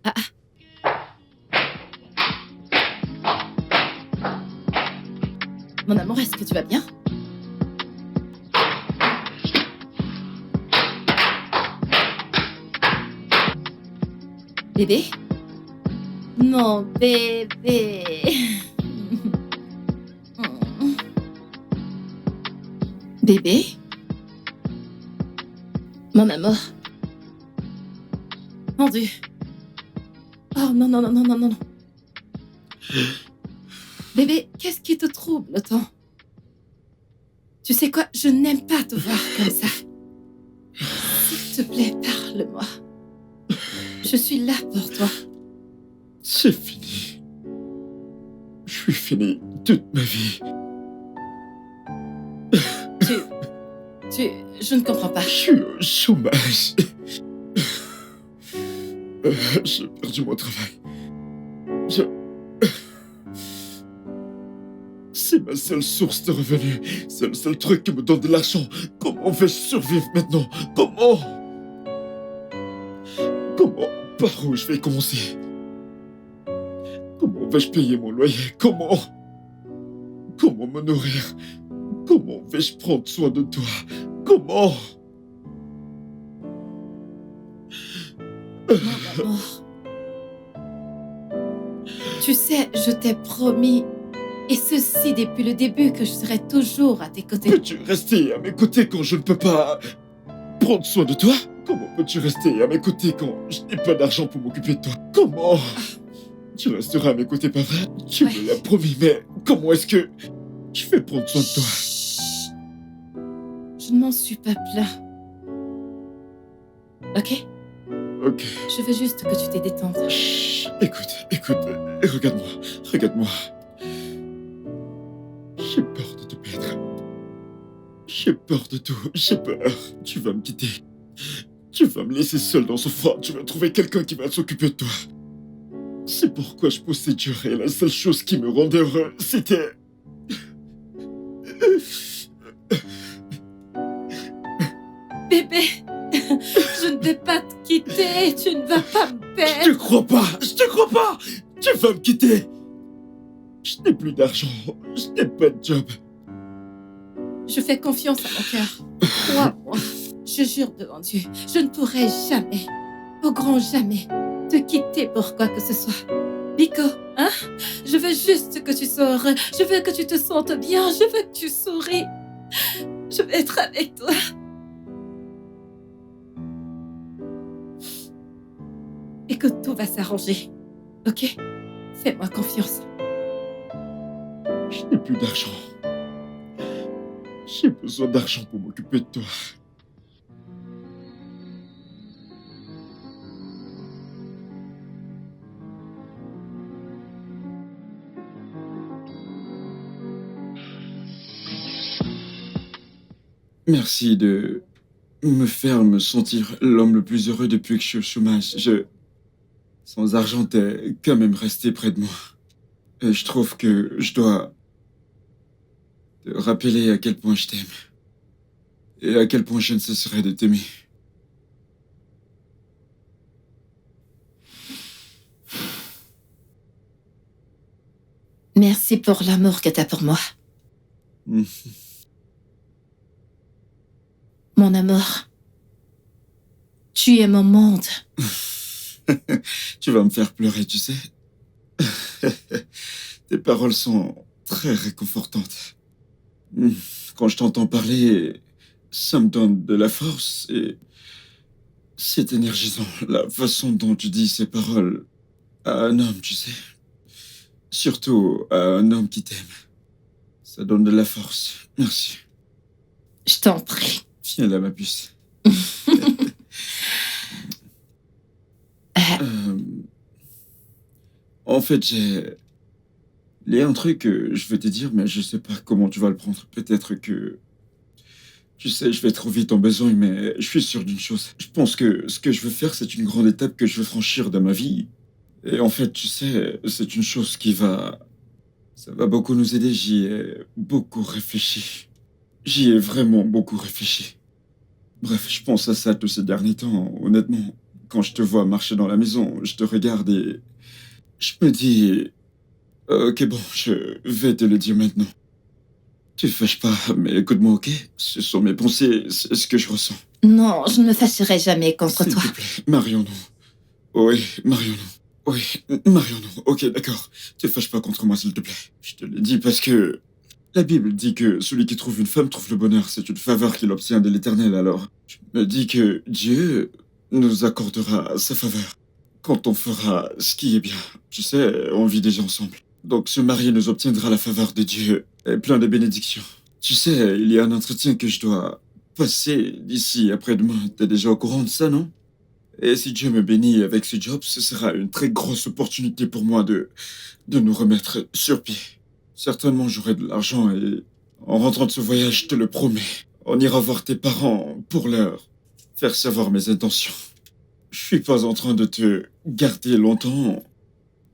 Ah. Mon amour, est-ce que tu vas bien? Bébé? Mon bébé. Bébé? Mon amour. Mon Dieu. Oh non. Bébé, qu'est-ce qui te trouble autant? Tu sais quoi? Je n'aime pas te voir comme ça. S'il te plaît, parle. Parle-moi. Je suis là pour toi. C'est fini. Je suis fini toute ma vie. Je ne comprends pas. Je suis au chômage. J'ai perdu mon travail. C'est ma seule source de revenus. C'est le seul truc qui me donne de l'argent. Comment vais-je survivre maintenant? Comment? Par où je vais commencer? Comment vais-je payer mon loyer? Comment me nourrir? Comment vais-je prendre soin de toi? Comment? Mon amour. Tu sais, je t'ai promis, et ceci depuis le début, que je serai toujours à tes côtés. Peux-tu rester à mes côtés quand je ne peux pas prendre soin de toi? Comment peux-tu rester à mes côtés quand je n'ai pas d'argent pour m'occuper de toi? Comment? Tu resteras à mes côtés, pas vrai? Tu me l'as promis, mais comment est-ce que je vais prendre soin de toi? Chut. Je ne m'en suis pas plaint. Ok? Ok. Je veux juste que tu t'aies détendre. Chut. Écoute, regarde-moi. J'ai peur de te perdre. J'ai peur de tout, j'ai peur. Tu vas me quitter. Tu vas me laisser seul dans ce froid. Tu vas trouver quelqu'un qui va s'occuper de toi. C'est pourquoi je poussais dur et la seule chose qui me rendait heureux, c'était... Bébé, je ne vais pas te quitter. Tu ne vas pas me perdre. Je te crois pas. Tu vas me quitter. Je n'ai plus d'argent. Je n'ai pas de job. Je fais confiance à mon cœur. Crois-moi. Je jure devant Dieu, je ne pourrai jamais, au grand jamais, te quitter pour quoi que ce soit. Nico, hein? Je veux juste que tu sors. Je veux que tu te sentes bien. Je veux que tu souris. Je veux être avec toi. Et que tout va s'arranger. Ok? Fais-moi confiance. Je n'ai plus d'argent. J'ai besoin d'argent pour m'occuper de toi. Merci de me faire me sentir l'homme le plus heureux depuis que je suis au chômage. Sans argent, t'es quand même resté près de moi. Et je trouve que je dois te rappeler à quel point je t'aime. Et à quel point je ne cesserai de t'aimer. Merci pour l'amour que t'as pour moi. Mon amour, tu es mon monde. Tu vas me faire pleurer, tu sais. Tes paroles sont très réconfortantes. Quand je t'entends parler, ça me donne de la force et c'est énergisant. La façon dont tu dis ces paroles à un homme, tu sais. Surtout à un homme qui t'aime. Ça donne de la force. Merci. Je t'en prie. Viens là, ma puce. En fait, il y a un truc que je veux te dire, mais je sais pas comment tu vas le prendre. Peut-être que... Tu sais, je vais trop vite en besogne, mais je suis sûr d'une chose. Je pense que ce que je veux faire, c'est une grande étape que je veux franchir dans ma vie. Et en fait, tu sais, c'est une chose qui va... Ça va beaucoup nous aider. J'y ai beaucoup réfléchi. J'y ai vraiment beaucoup réfléchi. Bref, je pense à ça tous ces derniers temps, honnêtement. Quand je te vois marcher dans la maison, je te regarde et... Je me dis... Ok, bon, je vais te le dire maintenant. Tu te fâches pas, mais écoute-moi, ok? Ce sont mes pensées, c'est ce que je ressens. Non, je ne me fâcherai jamais contre toi. S'il te plaît, marions-nous. Oui, marions-nous. Oui, marions-nous. Ok, d'accord. Te fâche pas contre moi, s'il te plaît. Je te le dis parce que... La Bible dit que celui qui trouve une femme trouve le bonheur. C'est une faveur qu'il obtient de l'Éternel, alors. Je me dis que Dieu nous accordera sa faveur quand on fera ce qui est bien. Tu sais, on vit déjà ensemble. Donc se marier nous obtiendra la faveur de Dieu et plein de bénédictions. Tu sais, il y a un entretien que je dois passer d'ici après-demain. T'es déjà au courant de ça, non? Et si Dieu me bénit avec ce job, ce sera une très grosse opportunité pour moi de nous remettre sur pied. Certainement, j'aurai de l'argent et en rentrant de ce voyage, je te le promets, on ira voir tes parents pour leur faire savoir mes intentions. Je suis pas en train de te garder longtemps.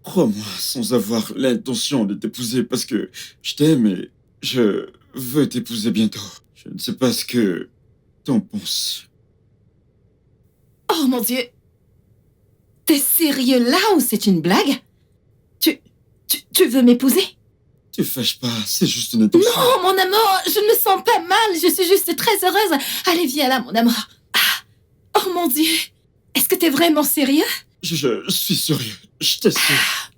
Crois-moi, sans avoir l'intention de t'épouser parce que je t'aime et je veux t'épouser bientôt. Je ne sais pas ce que t'en penses. Oh mon Dieu! T'es sérieux là ou c'est une blague? Tu veux m'épouser? Te fâche pas, c'est juste une intention. Non, mon amour, je ne me sens pas mal, je suis juste très heureuse. Allez, viens là, mon amour. Ah, oh mon Dieu! Est-ce que t'es vraiment sérieux? Je suis sérieux, je t'assure.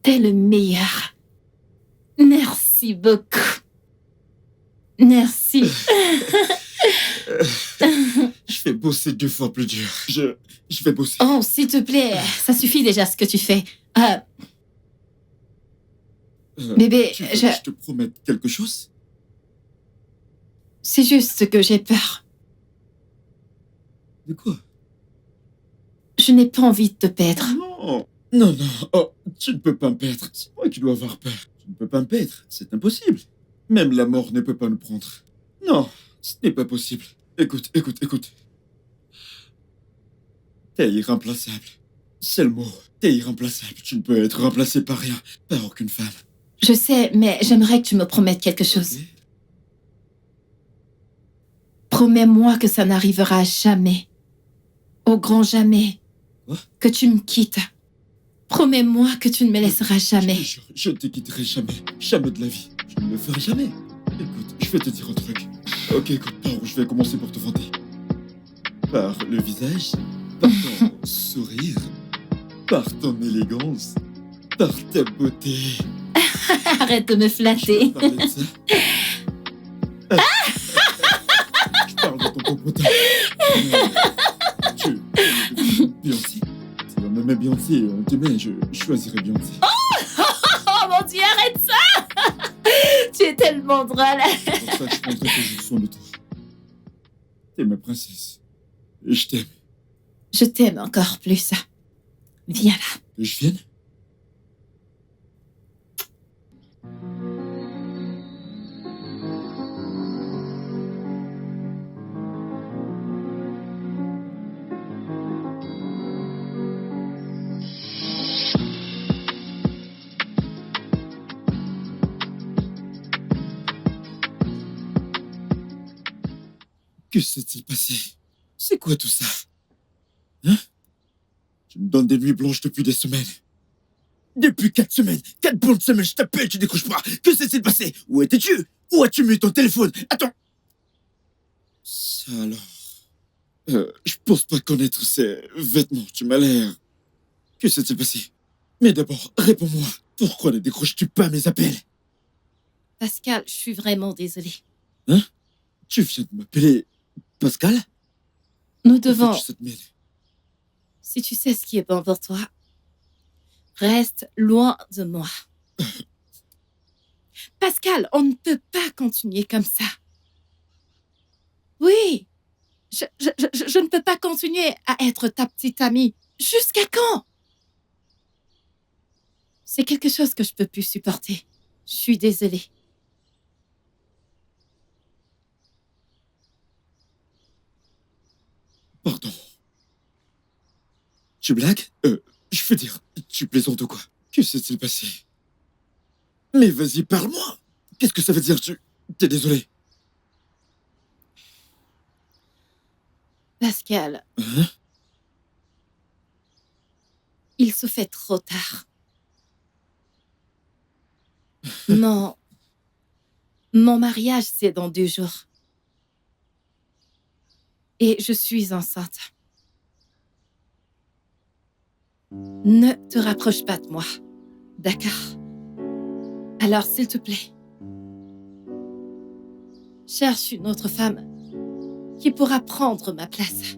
T'es le meilleur. Merci beaucoup. Merci. Je vais bosser 2 fois plus dur. Je vais bosser. Oh, s'il te plaît, ça suffit déjà ce que tu fais. Bébé, Tu veux que je te promette quelque chose? c'est juste que j'ai peur. De quoi? Je n'ai pas envie de te perdre. Non, non, non. Oh, tu ne peux pas me perdre. C'est moi qui dois avoir peur. Tu ne peux pas me perdre. C'est impossible. Même la mort ne peut pas nous prendre. Non, ce n'est pas possible. Écoute. T'es irremplaçable. C'est le mot. T'es irremplaçable. Tu ne peux être remplacé par rien, par aucune femme. Je sais, mais j'aimerais que tu me promettes quelque chose. Ok? Promets-moi que ça n'arrivera jamais. Au grand jamais. Quoi? Que tu me quittes. Promets-moi que tu ne me laisseras jamais. Je te jure, je ne te quitterai jamais. Jamais de la vie. Je ne le ferai jamais. Écoute, je vais te dire un truc. Ok, écoute, par où je vais commencer pour te vanter? Par le visage, par ton sourire, par ton élégance, par ta beauté. Arrête de me Je flatter. peux parler de ça? Je parle de ton popotin. Tu aimes Beyoncé? Si on me met Beyoncé, on te met, je choisirais Beyoncé. Oh mon Dieu, arrête ça! Tu es tellement drôle. C'est pour ça que je prendrai toujours soin de toi. T'es ma princesse. Et je t'aime. Je t'aime encore plus. Viens là. Que je vienne? Que s'est-il passé? C'est quoi tout ça? Hein? Tu me donnes des nuits blanches depuis des semaines. Depuis 4 semaines, 4 bonnes semaines, je t'appelle, tu décroches pas. Que s'est-il passé? Où étais-tu? Où as-tu mis ton téléphone? Attends. Ça alors. Je pense pas connaître ces vêtements, tu m'as l'air. Que s'est-il passé? Mais d'abord, réponds-moi. Pourquoi ne décroches-tu pas mes appels? Pascal, je suis vraiment désolée. Hein? Tu viens de m'appeler Pascal? Nous Pourquoi devons... fais-tu cette mine? Si tu sais ce qui est bon pour toi, reste loin de moi. Pascal, on ne peut pas continuer comme ça. Oui, je ne peux pas continuer à être ta petite amie. Jusqu'à quand? C'est quelque chose que je peux plus supporter. Je suis désolée. Pardon. Tu blagues? Je veux dire, tu plaisantes ou quoi? Que s'est-il passé? Mais vas-y, parle-moi! Qu'est-ce que ça veut dire, T'es désolé? Pascal, Hein? il se fait trop tard. Mon mariage, c'est dans 2 jours. Et je suis enceinte. Ne te rapproche pas de moi. D'accord? Alors, s'il te plaît, cherche une autre femme qui pourra prendre ma place.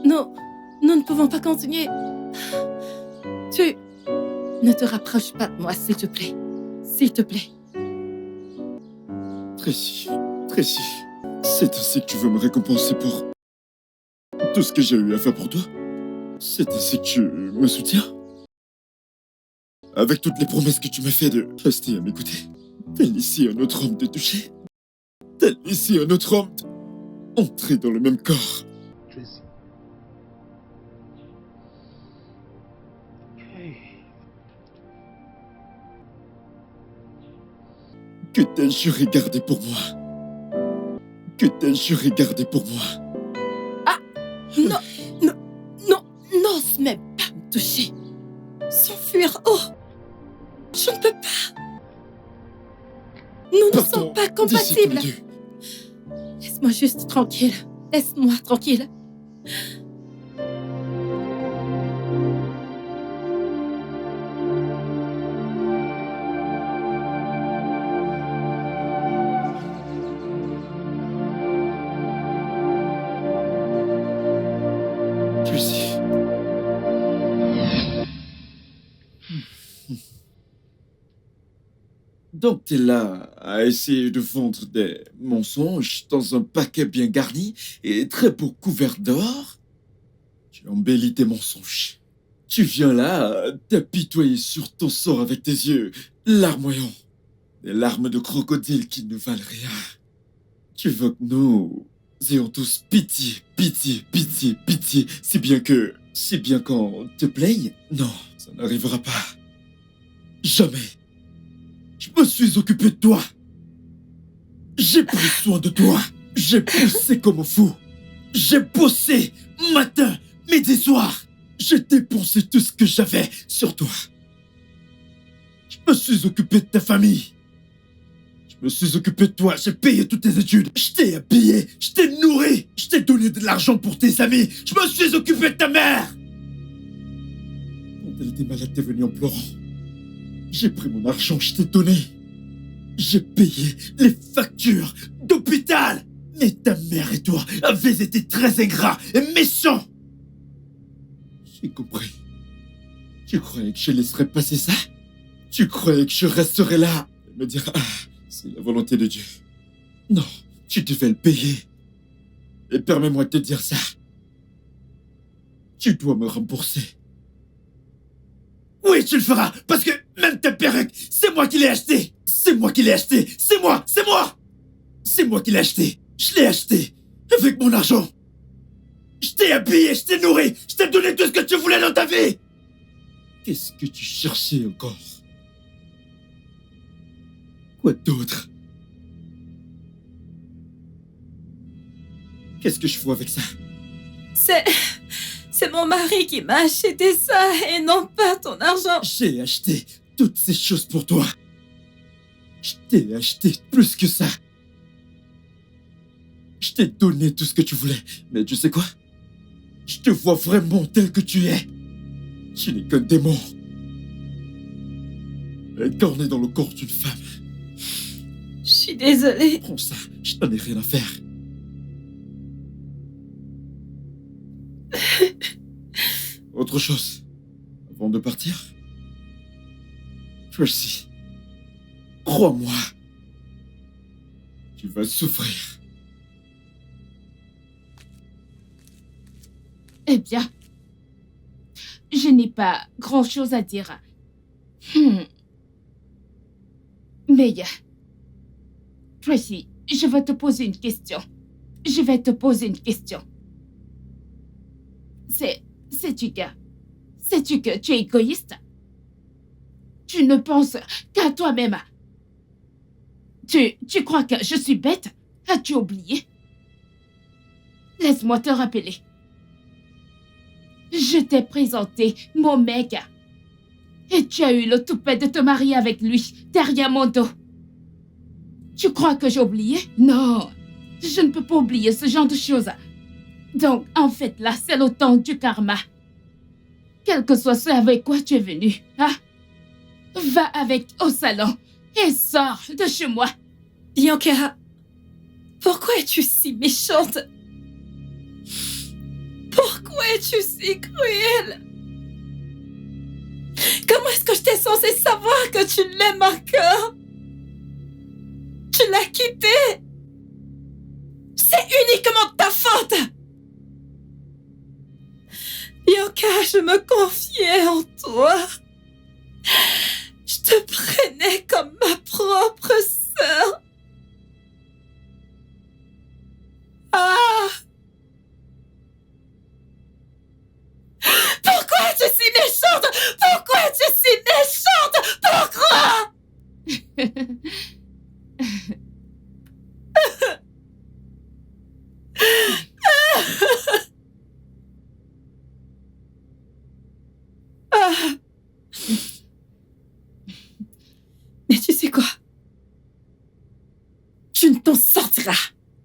Nous ne pouvons pas continuer. Tu... Ne te rapproche pas de moi, s'il te plaît. S'il te plaît. Tracy, C'est ainsi que tu veux me récompenser pour tout ce que j'ai eu à faire pour toi? C'est ainsi que tu me soutiens? Avec toutes les promesses que tu m'as fait de rester à m'écouter, tel ici un autre homme te toucher, tel ici un autre homme entrer dans le même corps. Tracy. Hey. Que t'as juré garder pour moi. Que t'as juré garder pour moi. N'ose même pas me toucher. S'enfuir, oh! Je ne peux pas. Nous ne Partons sommes pas d'ici tous les compatibles. deux. Laisse-moi juste tranquille. Laisse-moi tranquille. Tracy. Donc t'es là à essayer de vendre des mensonges dans un paquet bien garni et très beau couvert d'or? Tu embellis tes mensonges. Tu viens là t'apitoyer sur ton sort avec tes yeux larmoyants. Des larmes de crocodile qui ne valent rien. Tu veux que nous ayons tous pitié, pitié, pitié, pitié, si bien qu'on te plaigne? Non, ça n'arrivera pas. Jamais. Je me suis occupé de toi. J'ai pris soin de toi. J'ai poussé comme un fou. J'ai bossé matin, midi, soir. J'ai dépensé tout ce que j'avais sur toi. Je me suis occupé de ta famille. Je me suis occupé de toi. J'ai payé toutes tes études. Je t'ai habillé. Je t'ai nourri. Je t'ai donné de l'argent pour tes amis. Je me suis occupé de ta mère. Quand elle était malade, t'es venu en pleurant. J'ai pris mon argent, je t'ai donné. J'ai payé les factures d'hôpital. Mais ta mère et toi avez été très ingrats et méchants. J'ai compris. Tu croyais que je laisserais passer ça? Tu croyais que je resterais là et me dire « Ah, c'est la volonté de Dieu ». Non, tu devais le payer. Et permets-moi de te dire ça. Tu dois me rembourser. Oui, tu le feras, parce que même ta perruque, c'est moi qui l'ai achetée. C'est moi qui l'ai achetée. C'est moi, c'est moi. C'est moi qui l'ai achetée. Je l'ai achetée avec mon argent. Je t'ai habillé, je t'ai nourri, je t'ai donné tout ce que tu voulais dans ta vie. Qu'est-ce que tu cherchais encore? Quoi d'autre? Qu'est-ce que je fais avec ça? C'est mon mari qui m'a acheté ça et non pas ton argent. J'ai acheté toutes ces choses pour toi. Je t'ai acheté plus que ça. Je t'ai donné tout ce que tu voulais. Mais tu sais quoi? Je te vois vraiment tel que tu es. Tu n'es qu'un démon. Incarné dans le corps d'une femme. Je suis désolée. Prends ça, je n'en ai rien à faire. Autre chose, avant de partir? Tracy, crois-moi, tu vas souffrir. Eh bien, je n'ai pas grand-chose à dire. Mais, Tracy, je vais te poser une question. Sais-tu que tu es égoïste? Tu ne penses qu'à toi-même. Tu crois que je suis bête? As-tu oublié? Laisse-moi te rappeler. Je t'ai présenté mon mec. Et tu as eu le toupet de te marier avec lui, derrière mon dos. Tu crois que j'ai oublié? Non, je ne peux pas oublier ce genre de choses. Donc, en fait, là, c'est le temps du karma. Quel que soit ce avec quoi tu es venu, hein? Va avec au salon et sors de chez moi. Bianca, pourquoi es-tu si méchante? Pourquoi es-tu si cruelle? Comment est-ce que j'étais censée savoir que tu l'aimes encore? Tu l'as quitté. C'est uniquement de ta faute. Bianca, je me confiais en toi. Je te prenais comme ma propre sœur. Ah! Pourquoi tu es si méchante? Pourquoi tu es si méchante? Pourquoi? Mais tu sais quoi? Tu ne t'en sortiras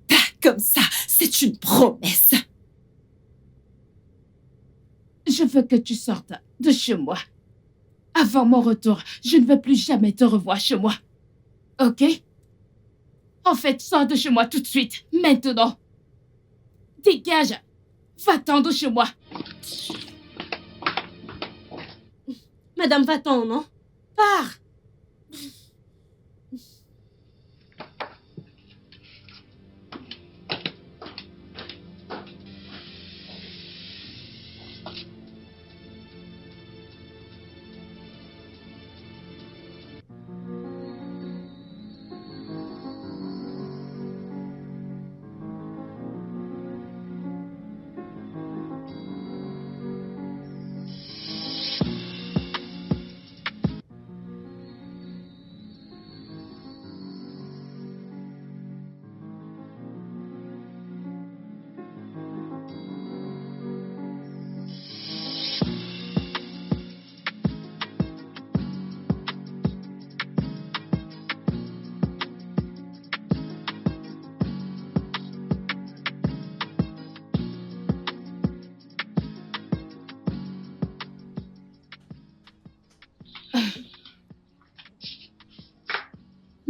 pas comme ça. C'est une promesse. Je veux que tu sortes de chez moi. Avant mon retour, je ne veux plus jamais te revoir chez moi. Ok? En fait, sors de chez moi tout de suite, maintenant. Dégage. Va-t'en de chez moi. Madame, va-t'en, non? Pars.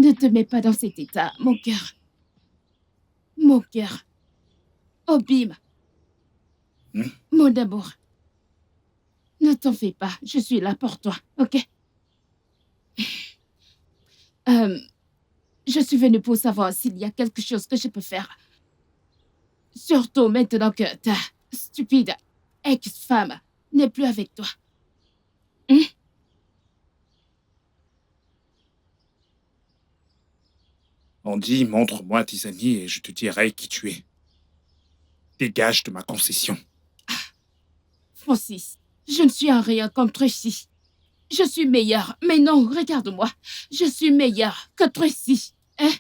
Ne te mets pas dans cet état, mon cœur. Mon cœur. Obim. Mon amour. Ne t'en fais pas, je suis là pour toi, ok? Je suis venue pour savoir s'il y a quelque chose que je peux faire. Surtout maintenant que ta stupide ex-femme n'est plus avec toi. Andy, montre-moi tes amis et je te dirai qui tu es. Dégage de ma concession. Francis, je ne suis en rien comme Tracy. Je suis meilleure, mais non, regarde-moi. Je suis meilleure que Tracy. Hein?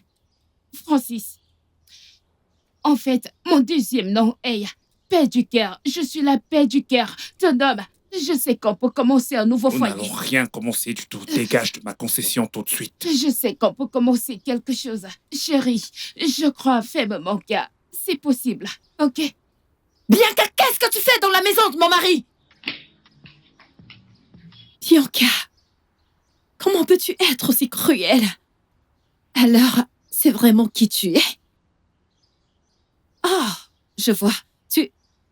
Francis. En fait, mon deuxième nom est paix du cœur. Je suis la paix du cœur d'un homme. Je sais qu'on peut commencer un nouveau Nous foyer. n'allons rien commencer du tout. Dégage de ma concession tout de suite. Je sais qu'on peut commencer quelque chose. Chérie, je crois fermement que c'est possible, ok? Bianca, qu'est-ce que tu fais dans la maison de mon mari? Bianca, comment peux-tu être aussi cruelle? Alors, c'est vraiment qui tu es? Oh, je vois.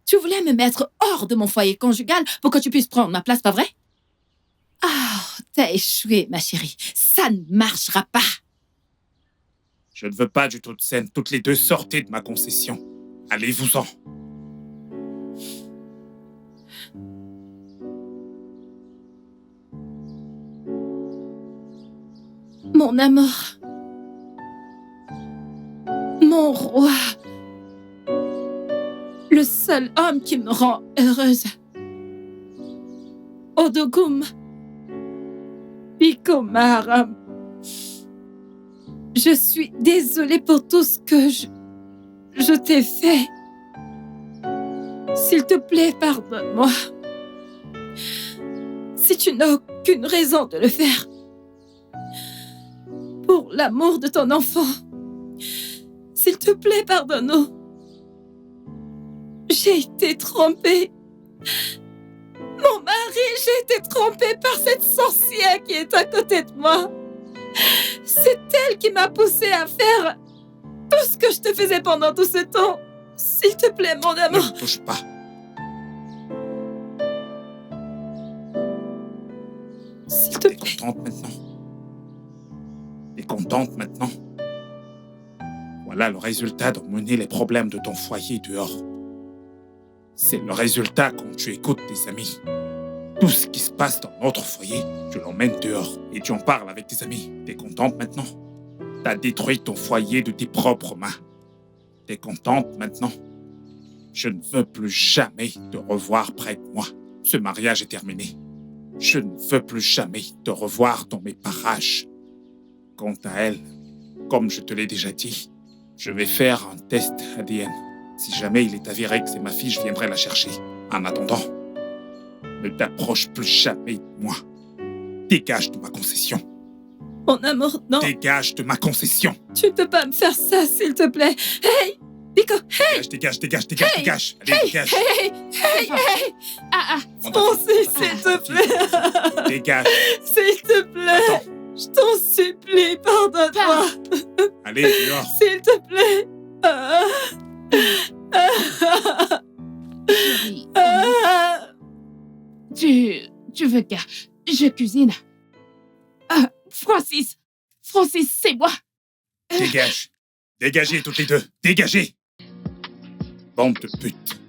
Tu voulais me mettre hors de mon foyer conjugal pour que tu puisses prendre ma place, pas vrai? Oh, t'as échoué, ma chérie. Ça ne marchera pas. Je ne veux pas du tout de scène. Toutes les deux, sortez de ma concession. Allez-vous-en. Mon amour. Mon roi. Le seul homme qui me rend heureuse. Odogum. Bikomaram. Je suis désolée pour tout ce que je t'ai fait. S'il te plaît, pardonne-moi. Si tu n'as aucune raison de le faire. Pour l'amour de ton enfant. S'il te plaît, pardonne-nous. J'ai été trompée. Mon mari, j'ai été trompée par cette sorcière qui est à côté de moi. C'est elle qui m'a poussée à faire tout ce que je te faisais pendant tout ce temps. S'il te plaît, mon Ne amour. me touche pas. S'il te T'es plaît. contente maintenant? T'es contente maintenant? Voilà le résultat d'emmener les problèmes de ton foyer dehors. C'est le résultat quand tu écoutes tes amis. Tout ce qui se passe dans notre foyer, tu l'emmènes dehors et tu en parles avec tes amis. T'es contente maintenant? T'as détruit ton foyer de tes propres mains. T'es contente maintenant? Je ne veux plus jamais te revoir près de moi. Ce mariage est terminé. Je ne veux plus jamais te revoir dans mes parages. Quant à elle, comme je te l'ai déjà dit, je vais faire un test ADN. Si jamais il est avéré que c'est ma fille, je viendrai la chercher. En attendant, ne t'approche plus jamais de moi. Dégage de ma concession. Mon amour, non. Dégage de ma concession. Tu ne peux pas me faire ça, s'il te plaît. Hey, Nico, hey, Dégage. Hey, Dégage. Allez, dégage. hey. Ah, On t'a Francis, fait- s'il te plaît. Dégage. S'il te plaît. Attends. Je t'en supplie, pardonne-moi. Allez, dehors. S'il te plaît. Chérie, tu veux que je cuisine? Francis, c'est moi. Dégage. Dégagez toutes les deux. Dégagez. Bande de putes.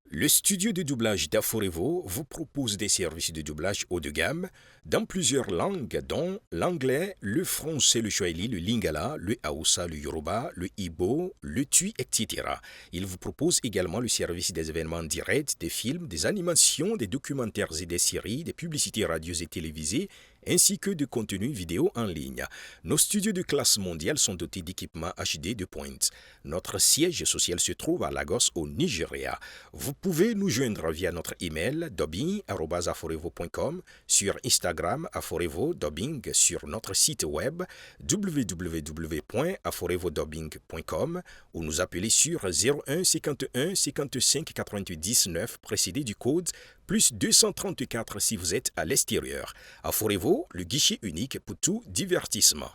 Le studio de doublage d'Aforevo vous propose des services de doublage haut de gamme dans plusieurs langues, dont l'anglais, le français, le swahili, le lingala, le haoussa, le yoruba, le igbo, le tui, etc. Il vous propose également le service des événements directs, des films, des animations, des documentaires et des séries, des publicités radios et télévisées, ainsi que de contenus vidéo en ligne. Nos studios de classe mondiale sont dotés d'équipements HD de pointe. Notre siège social se trouve à Lagos, au Nigeria. Vous pouvez nous joindre via notre email dubbing@aforevo.com, sur Instagram Aforevo Dubbing, sur notre site web www.aforevodubbing.com ou nous appeler sur 01 51 55 99 précédé du code plus 234 si vous êtes à l'extérieur. Aforevo, le guichet unique pour tout divertissement.